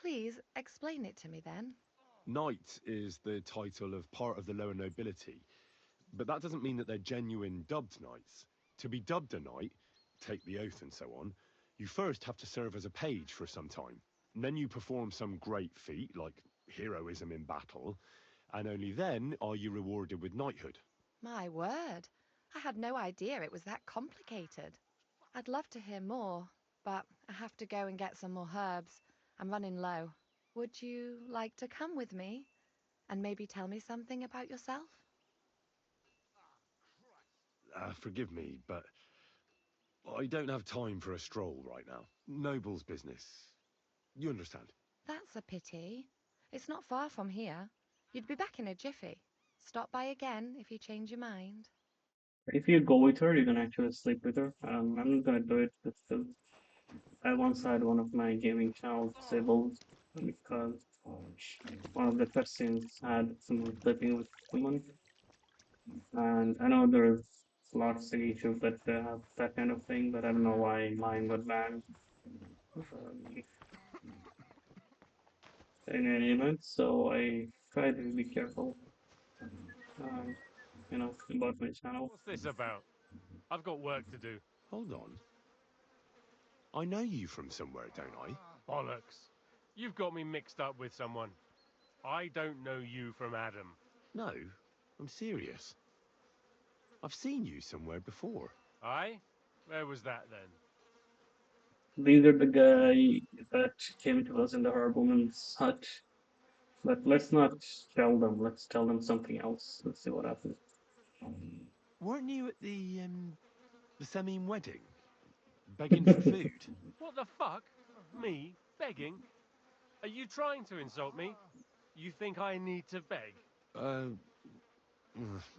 Please explain it to me then. Knight is the title of part of the lower nobility, but that doesn't mean that they're genuine dubbed knights. To be dubbed a knight, take the oath and so on, you first have to serve as a page for some time. And then you perform some great feat, like heroism in battle, and only then are you rewarded with knighthood. My word, I had no idea it was that complicated. I'd love to hear more, but I have to go and get some more herbs. I'm running low. Would you like to come with me and maybe tell me something about yourself? Forgive me, but I don't have time for a stroll right now. Noble's business. You understand? That's a pity. It's not far from here. You'd be back in a jiffy. Stop by again if you change your mind. If you go with her, you can actually sleep with her. I'm not gonna do it because I once had one of my gaming channels disabled because one of the cutscenes had someone sleeping with someone. And I know there's lots in YouTube that have that kind of thing, but I don't know why mine got banned in any event. So I try to be careful, um, about my channel. What's this about? I've got work to do. Hold on. I know you from somewhere, don't I? Bollocks. You've got me mixed up with someone. I don't know you from Adam. No, I'm serious. I've seen you somewhere before. Aye? Where was that then? These are the guy that came to us in the Harbowman's hut. But let's not tell them. Let's tell them something else. Let's see what happens. Weren't you at the Semine wedding? Begging for food? What the fuck? Me? Begging? Are you trying to insult me? You think I need to beg?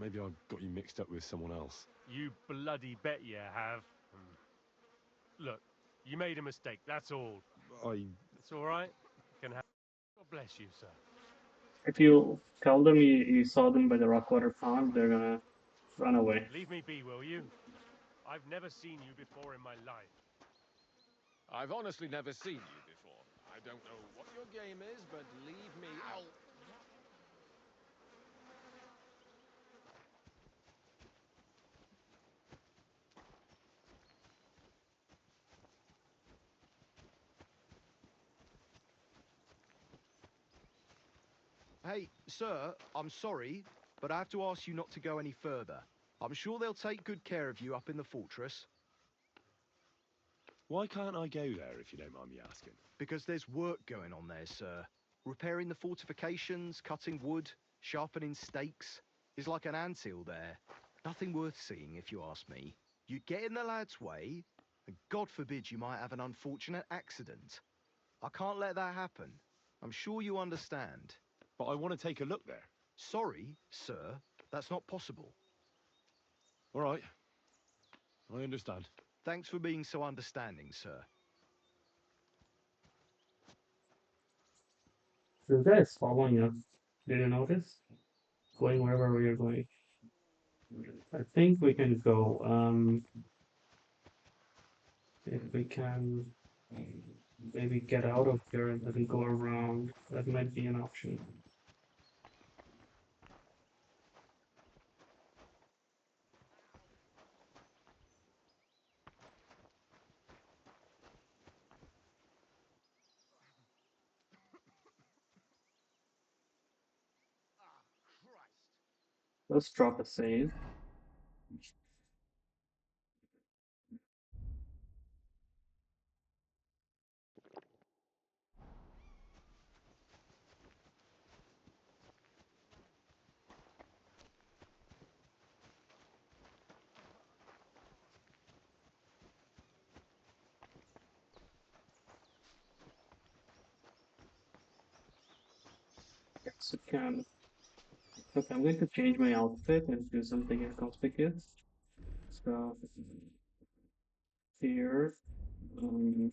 Maybe I got you mixed up with someone else. You bloody bet you have. Look, you made a mistake, that's all. It's all right. Can have. God bless you, sir. If you tell them you saw them by the Rockwater Pond, they're gonna run away. Leave me be, will you? I've never seen you before in my life. I've honestly never seen you before. I don't know what your game is, but leave me out. Hey, sir, I'm sorry, but I have to ask you not to go any further. I'm sure they'll take good care of you up in the fortress. Why can't I go there, if you don't mind me asking? Because there's work going on there, sir. Repairing the fortifications, cutting wood, sharpening stakes. It's like an anthill there. Nothing worth seeing, if you ask me. You get in the lad's way, and God forbid you might have an unfortunate accident. I can't let that happen. I'm sure you understand. But I want to take a look there. Sorry, sir, that's not possible. All right. I understand. Thanks for being so understanding, sir. This guy is following us. Did you notice? Going wherever we are going. I think we can go. If we can maybe get out of here and then go around, that might be an option. Let's drop a save. Yes, it can. Okay, I'm going to change my outfit and do something inconspicuous. So here, um,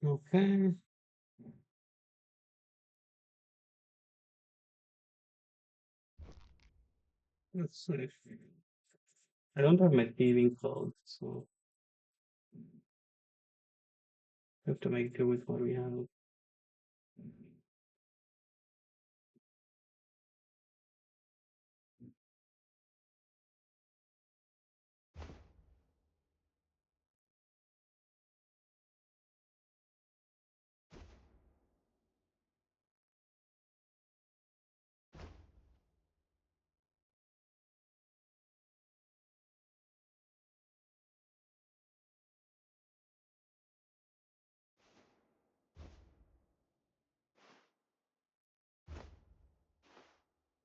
okay. Let's see. I don't have my thieving code, so I have to make do with what we have.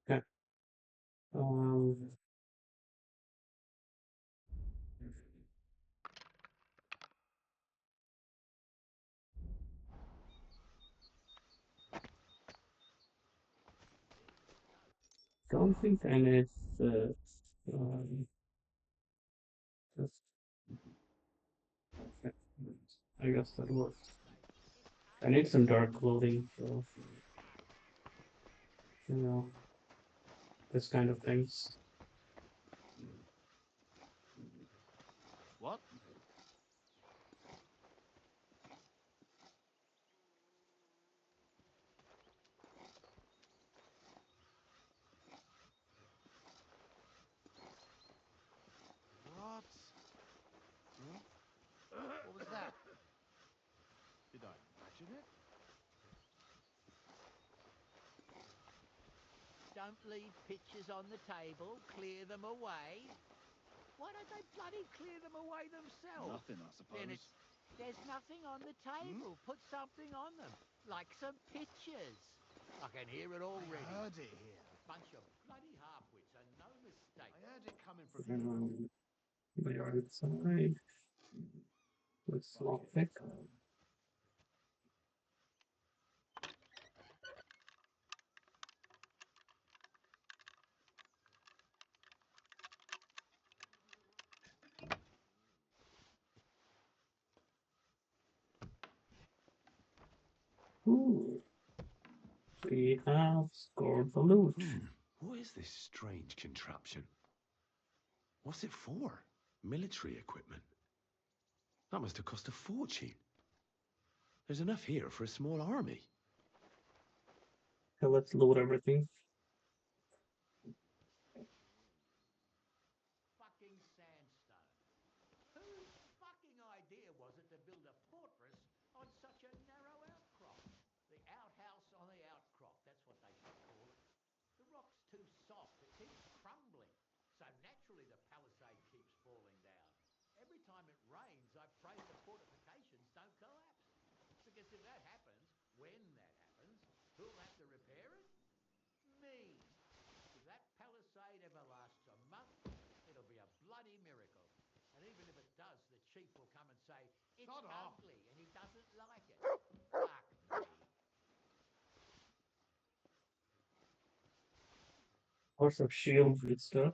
Okay. Um, don't think I need the just okay. I guess that works. I need some dark clothing, so you know, this kind of things. What? What? Huh? What was that? Did I imagine it? Don't leave pictures on the table. Clear them away. Why don't they bloody clear them away themselves? Nothing, I suppose. Then there's nothing on the table. Put something on them, like some pictures. I can hear it already. I heard it here. Bunch of bloody half-wits and no mistake. I heard it coming from here. They are inside. Let's lock pick. Ooh. We have scored the loot. What is this strange contraption? What's it for? Military equipment? That must have cost a fortune. There's enough here for a small army. Okay, let's loot everything. Fucking sandstone. Whose fucking idea was it to build a fortress on such a narrow outcrop? The outhouse on the outcrop, that's what they should call it. The rock's too soft, it keeps crumbling. So naturally the palisade keeps falling down. Every time it rains, I pray the fortifications don't collapse. Because if that happens, when that happens, who'll have to repair it? Me. If that palisade ever lasts a month, it'll be a bloody miracle. And even if it does, the chief will come and say, it's ugly and he doesn't like it. Fuck me. Lots of shields and stuff.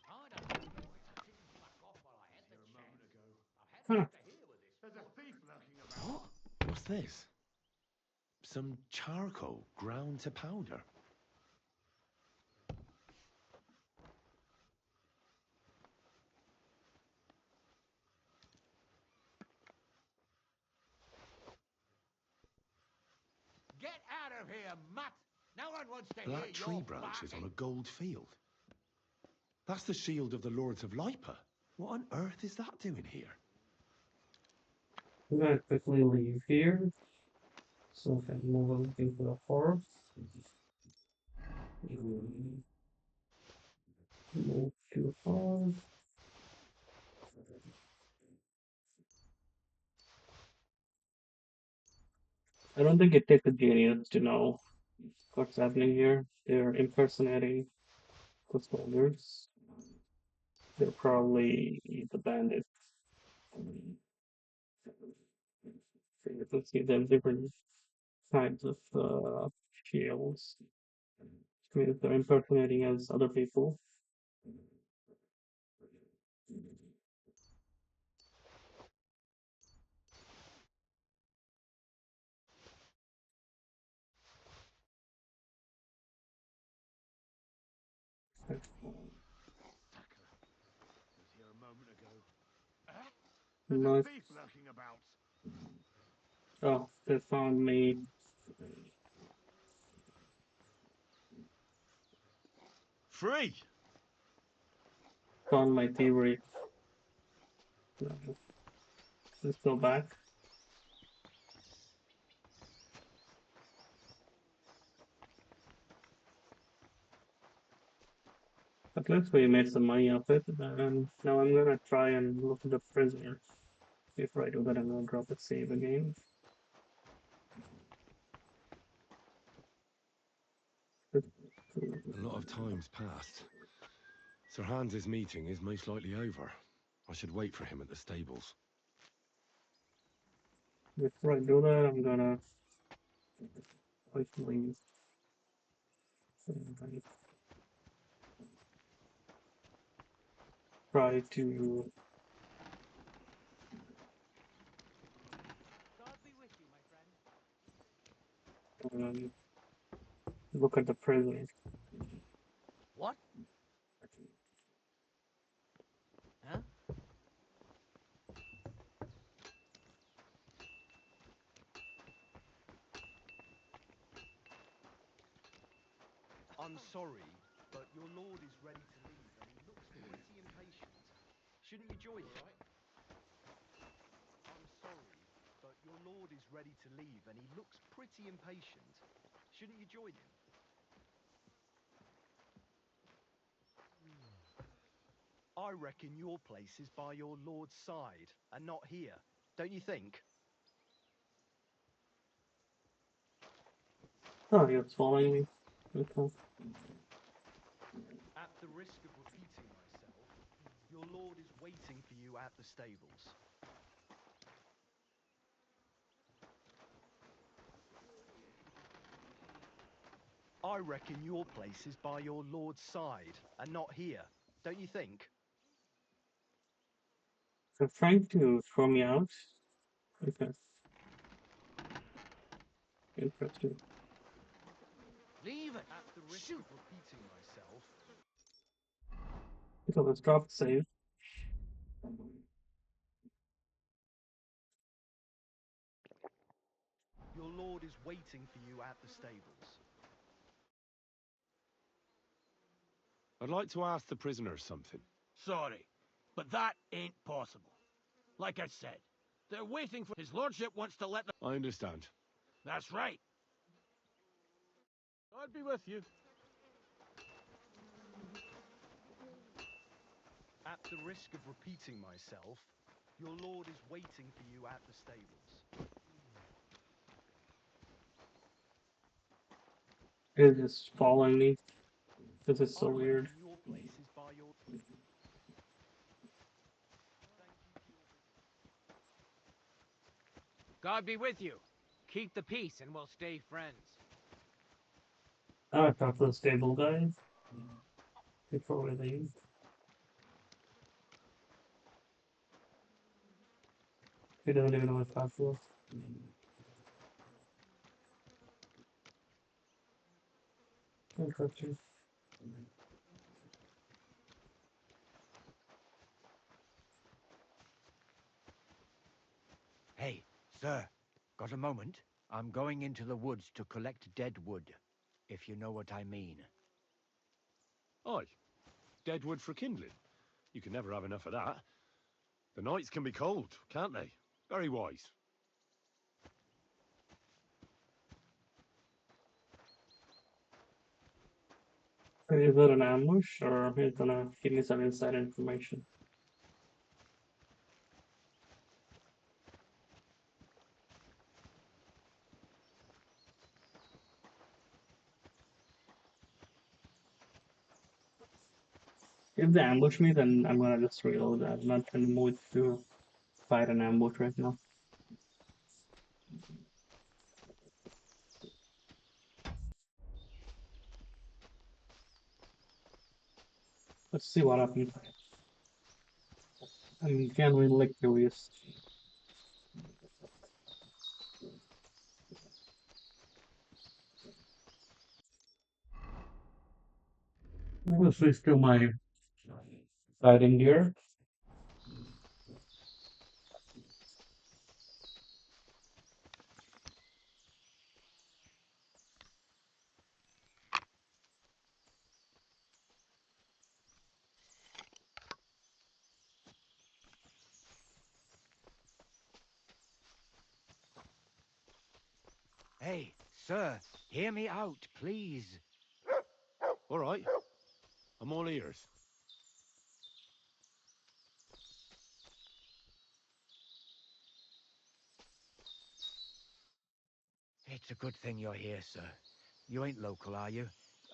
I don't know why I didn't fuck off while I had the Here a chance. moment ago. I've had Huh. enough to hear with this. There's a thief lurking about. What? What's this? Some charcoal ground to powder. Get out of here, mutt! No one wants to hear Black tree your branches barking. on a gold field. That's the shield of the Lords of Lipa. What on earth is that doing here? I'm gonna quickly leave here so I can move everything to the horse. Move to horse. I don't think it takes a genius to know what's happening here. They're impersonating the soldiers. They're probably the bandits. So you can see them different kinds of shields. I mean, if they're impersonating as other people. Here a moment ago. Nice. Beef lurking about. Oh, they found me. Free! Found my thievery. Let's go back. At least we made some money off it, and now I'm gonna try and look at the prisoner. Before I do that, I'm gonna drop a save again. A lot of time's passed. Sir Hans's meeting is most likely over. I should wait for him at the stables. Before I do that, I'm gonna quickly try to God be with you, my friend. look at the prisoner. What? Huh? I'm sorry, but your lord is ready to leave and he looks pretty impatient. Shouldn't you join him? I'm sorry, but your lord is ready to leave and he looks pretty impatient. Shouldn't you join him? I reckon your place is by your lord's side and not here, don't you think? Oh, you're following me. Okay. At the risk of repeating myself, your lord is waiting for you at the stables. I reckon your place is by your lord's side and not here, don't you think? They're trying to throw me out. Okay. Interesting. Leave it. At the risk of repeating myself, So let's drop save. your lord is waiting for you at the stables. I'd like to ask the prisoner something. Sorry, but that ain't possible. Like I said, they're waiting for his lordship wants to let them... I understand. That's right. God be with you. At the risk of repeating myself, your lord is waiting for you at the stables. It's just following me. This is so I weird. reckon your place is by your... God be with you. Keep the peace and we'll stay friends. I talk to the stable guys before we leave. He doesn't even know what password. Interesting. Hey, sir, got a moment? I'm going into the woods to collect dead wood, if you know what I mean. Aye. Dead wood for kindling. You can never have enough of that. The nights can be cold, can't they? Very wise. Is it an ambush or he's gonna give me some inside information? If they ambush me, then I'm gonna just reload. I'm not in the mood to fight an ambush right now. Let's see what happens. I'm genuinely curious. I'm gonna switch to my fighting gear. Hey, sir, hear me out, please. All right. I'm all ears. It's a good thing you're here, sir. You ain't local, are you?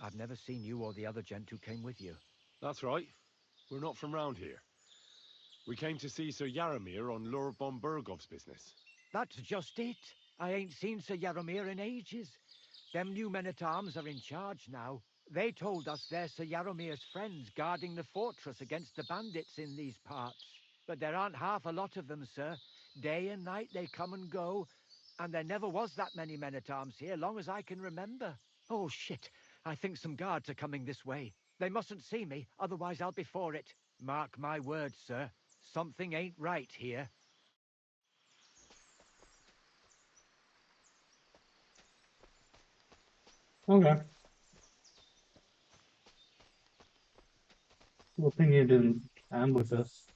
I've never seen you or the other gent who came with you. That's right. We're not from round here. We came to see Sir Jaromir on Lord von Bergov's business. That's just it. I ain't seen Sir Jaromir in ages. Them new men-at-arms are in charge now. They told us they're Sir Jaromir's friends guarding the fortress against the bandits in these parts. But there aren't half a lot of them, sir. Day and night they come and go, and there never was that many men-at-arms here, long as I can remember. Oh, shit. I think some guards are coming this way. They mustn't see me, otherwise I'll be for it. Mark my words, sir. Something ain't right here. Okay. Good thing you didn't ambush us.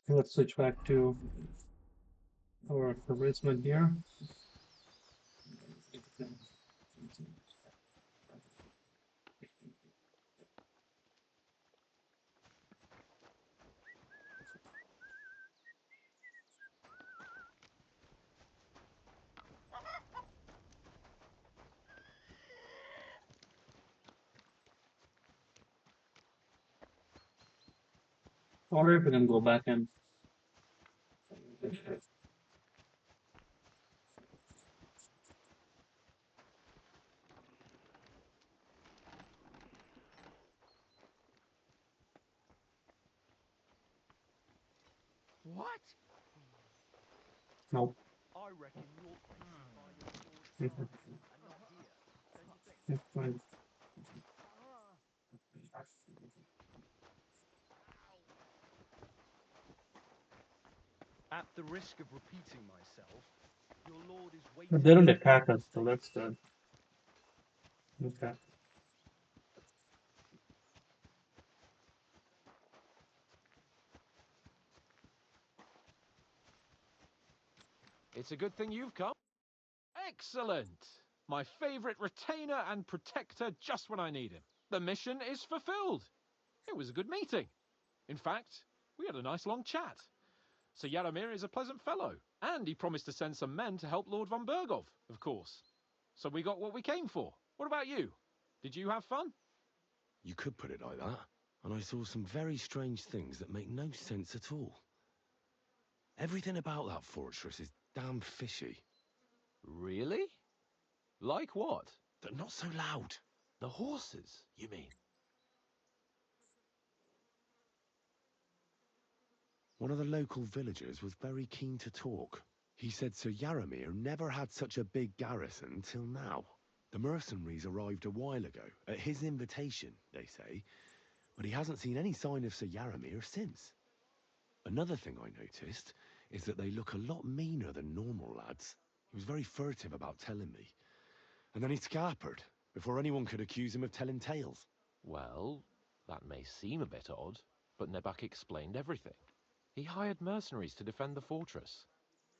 Let's switch back to our charisma gear. Or if we can go back and What? nope. I reckon you're by your Mhm. sword and not here. Don't you think? It's fine. At the risk of repeating myself, your lord is waiting. But they don't attack us, so that's good. Okay. It's a good thing you've come. Excellent! My favorite retainer and protector just when I need him. The mission is fulfilled. It was a good meeting. In fact, we had a nice long chat. Sir Jaromir is a pleasant fellow, and he promised to send some men to help Lord von Bergov, of course. So we got what we came for. What about you? Did you have fun? You could put it like that. And I saw some very strange things that make no sense at all. Everything about that fortress is damn fishy. Really? Like what? They're not so loud. The horses, you mean? One of the local villagers was very keen to talk. He said Sir Jaromir never had such a big garrison till now. The mercenaries arrived a while ago, at his invitation, they say, but he hasn't seen any sign of Sir Jaromir since. Another thing I noticed is that they look a lot meaner than normal lads. He was very furtive about telling me. And then he scarpered, before anyone could accuse him of telling tales. Well, that may seem a bit odd, but Nebak explained everything. He hired mercenaries to defend the fortress.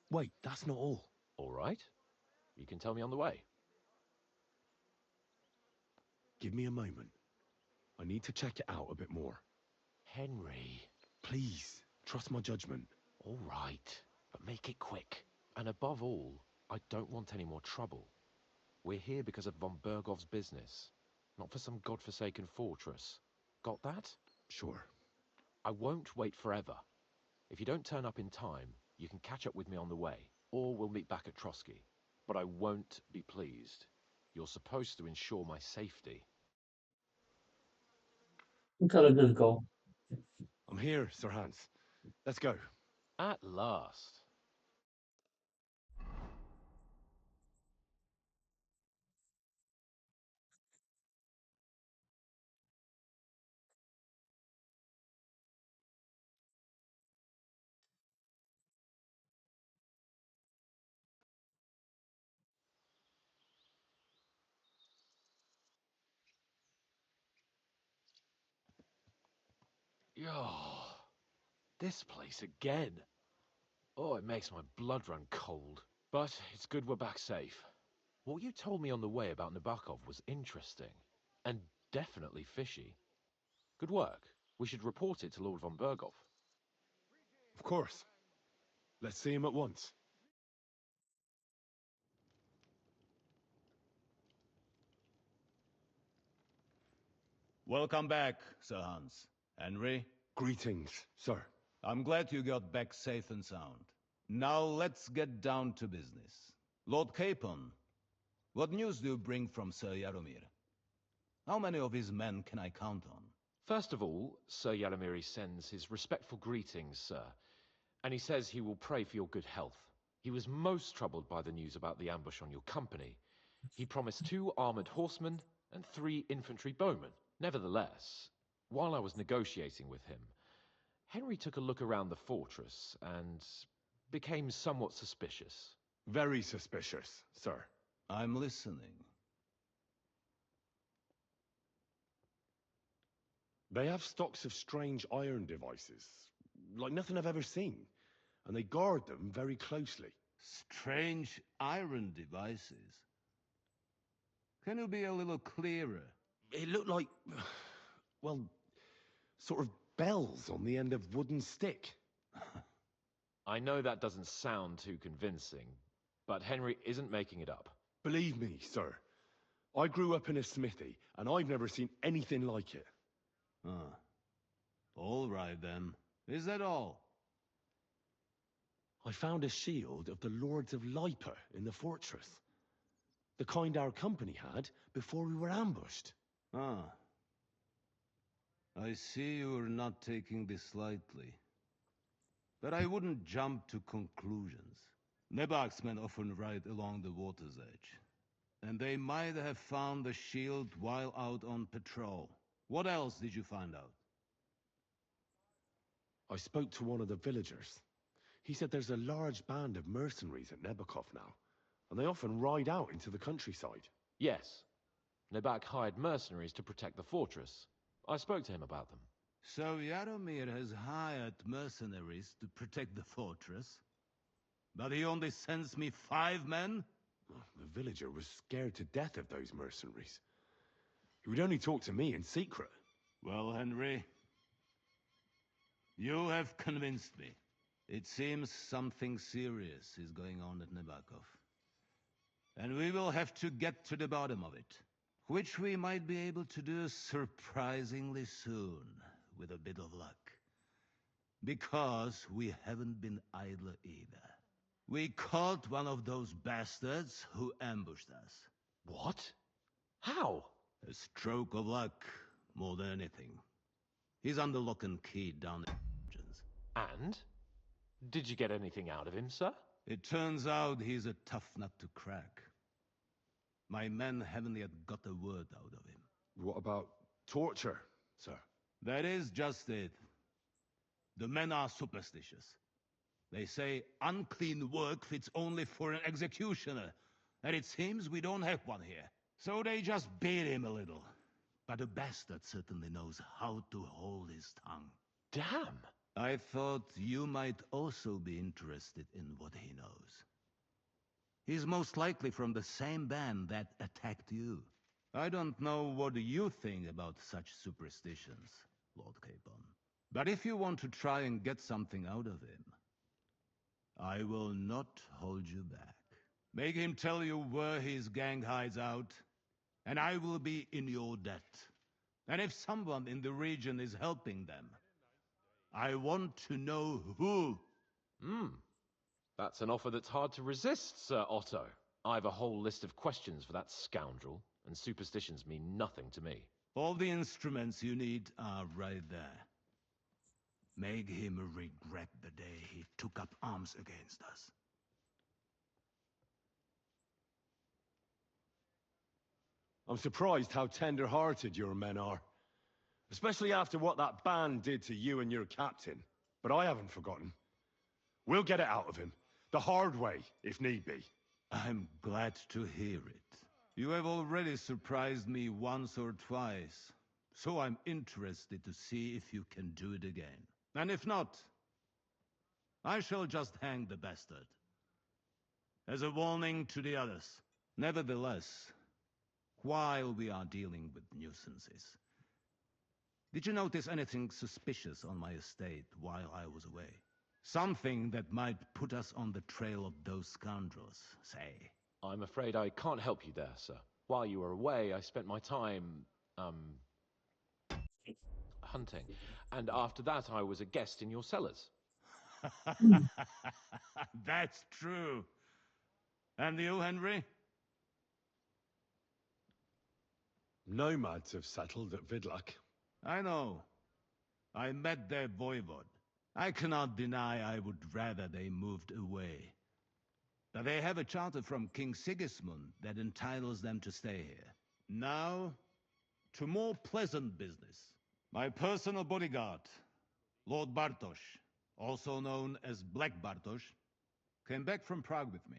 Wait, that's not all. All right. You can tell me on the way. Give me a moment. I need to check it out a bit more. Henry. Please, trust my judgment. All right, but make it quick. And above all, I don't want any more trouble. We're here because of von Bergov's business, not for some godforsaken fortress. Got that? Sure. I won't wait forever. If you don't turn up in time, you can catch up with me on the way, or we'll meet back at Trotsky. But I won't be pleased. You're supposed to ensure my safety. Look how just go. I'm here, Sir Hans. Let's go. At last. Oh, this place again. Oh, it makes my blood run cold. But it's good we're back safe. What you told me on the way about Nebakov was interesting. And definitely fishy. Good work. We should report it to Lord von Berghoff. Of course. Let's see him at once. Welcome back, Sir Hans. Henry, Greetings, sir. I'm glad you got back safe and sound. Now let's get down to business. Lord Capon, what news do you bring from Sir Jaromir? How many of his men can I count on? First of all, Sir Jaromir sends his respectful greetings, sir. And he says he will pray for your good health. He was most troubled by the news about the ambush on your company. He promised 2 armored horsemen and 3 infantry bowmen. Nevertheless, while I was negotiating with him, Henry took a look around the fortress and became somewhat suspicious. Very suspicious, sir. I'm listening. They have stocks of strange iron devices, like nothing I've ever seen, and they guard them very closely. Strange iron devices. Can you be a little clearer? It looked like, well, sort of bells on the end of wooden stick. I know that doesn't sound too convincing, but Henry isn't making it up. Believe me, sir, I grew up in a smithy, and I've never seen anything like it. Ah. All right, then. Is that all? I found a shield of the Lords of Lipa in the fortress. The kind our company had before we were ambushed. Ah. I see you're not taking this lightly. But I wouldn't jump to conclusions. Nebak's men often ride along the water's edge. And they might have found the shield while out on patrol. What else did you find out? I spoke to one of the villagers. He said there's a large band of mercenaries at Nebakov now, and they often ride out into the countryside. Yes. Nebak hired mercenaries to protect the fortress. I spoke to him about them. So Jaromir has hired mercenaries to protect the fortress? But he only sends me 5 men? The villager was scared to death of those mercenaries. He would only talk to me in secret. Well, Henry, you have convinced me. It seems something serious is going on at Nebakov. And we will have to get to the bottom of it. Which we might be able to do surprisingly soon, with a bit of luck. Because we haven't been idle either. We caught one of those bastards who ambushed us. What? How? A stroke of luck, more than anything. He's under lock and key down in the dungeons. And? Did you get anything out of him, sir? It turns out he's a tough nut to crack. My men haven't yet got a word out of him. What about torture, sir? That is just it. The men are superstitious. They say unclean work fits only for an executioner, and it seems we don't have one here. So they just beat him a little. But the bastard certainly knows how to hold his tongue. Damn! I thought you might also be interested in what he knows. He's most likely from the same band that attacked you. I don't know what you think about such superstitions, Lord Capon. But if you want to try and get something out of him, I will not hold you back. Make him tell you where his gang hides out, and I will be in your debt. And if someone in the region is helping them, I want to know who. That's an offer that's hard to resist, Sir Otto. I have a whole list of questions for that scoundrel, and superstitions mean nothing to me. All the instruments you need are right there. Make him regret the day he took up arms against us. I'm surprised how tender-hearted your men are. Especially after what that band did to you and your captain. But I haven't forgotten. We'll get it out of him. The hard way, if need be. I'm glad to hear it. You have already surprised me once or twice, so I'm interested to see if you can do it again. And if not, I shall just hang the bastard. As a warning to the others. Nevertheless, while we are dealing with nuisances, did you notice anything suspicious on my estate while I was away? Something that might put us on the trail of those scoundrels, say. I'm afraid I can't help you there, sir. While you were away, I spent my time, hunting. And after that, I was a guest in your cellars. That's true. And you, Henry? Nomads have settled at Vidlak. I know. I met their voivod. I cannot deny I would rather they moved away. But they have a charter from King Sigismund that entitles them to stay here. Now, to more pleasant business. My personal bodyguard, Lord Bartosz, also known as Black Bartosz, came back from Prague with me.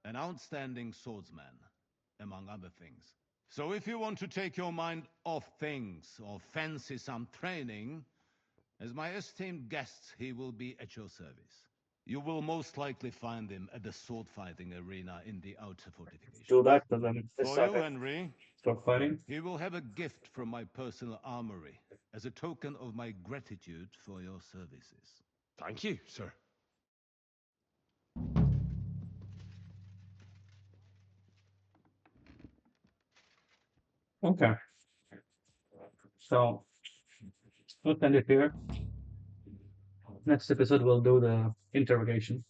An outstanding swordsman, among other things. So if you want to take your mind off things, or fancy some training, as my esteemed guest, he will be at your service. You will most likely find him at the sword-fighting arena in the outer fortification. Do that, but then For you, Henry, start fighting. he will have a gift from my personal armory, as a token of my gratitude for your services. Thank you, sir. Okay. So let's end it here. Next episode we'll do the interrogation.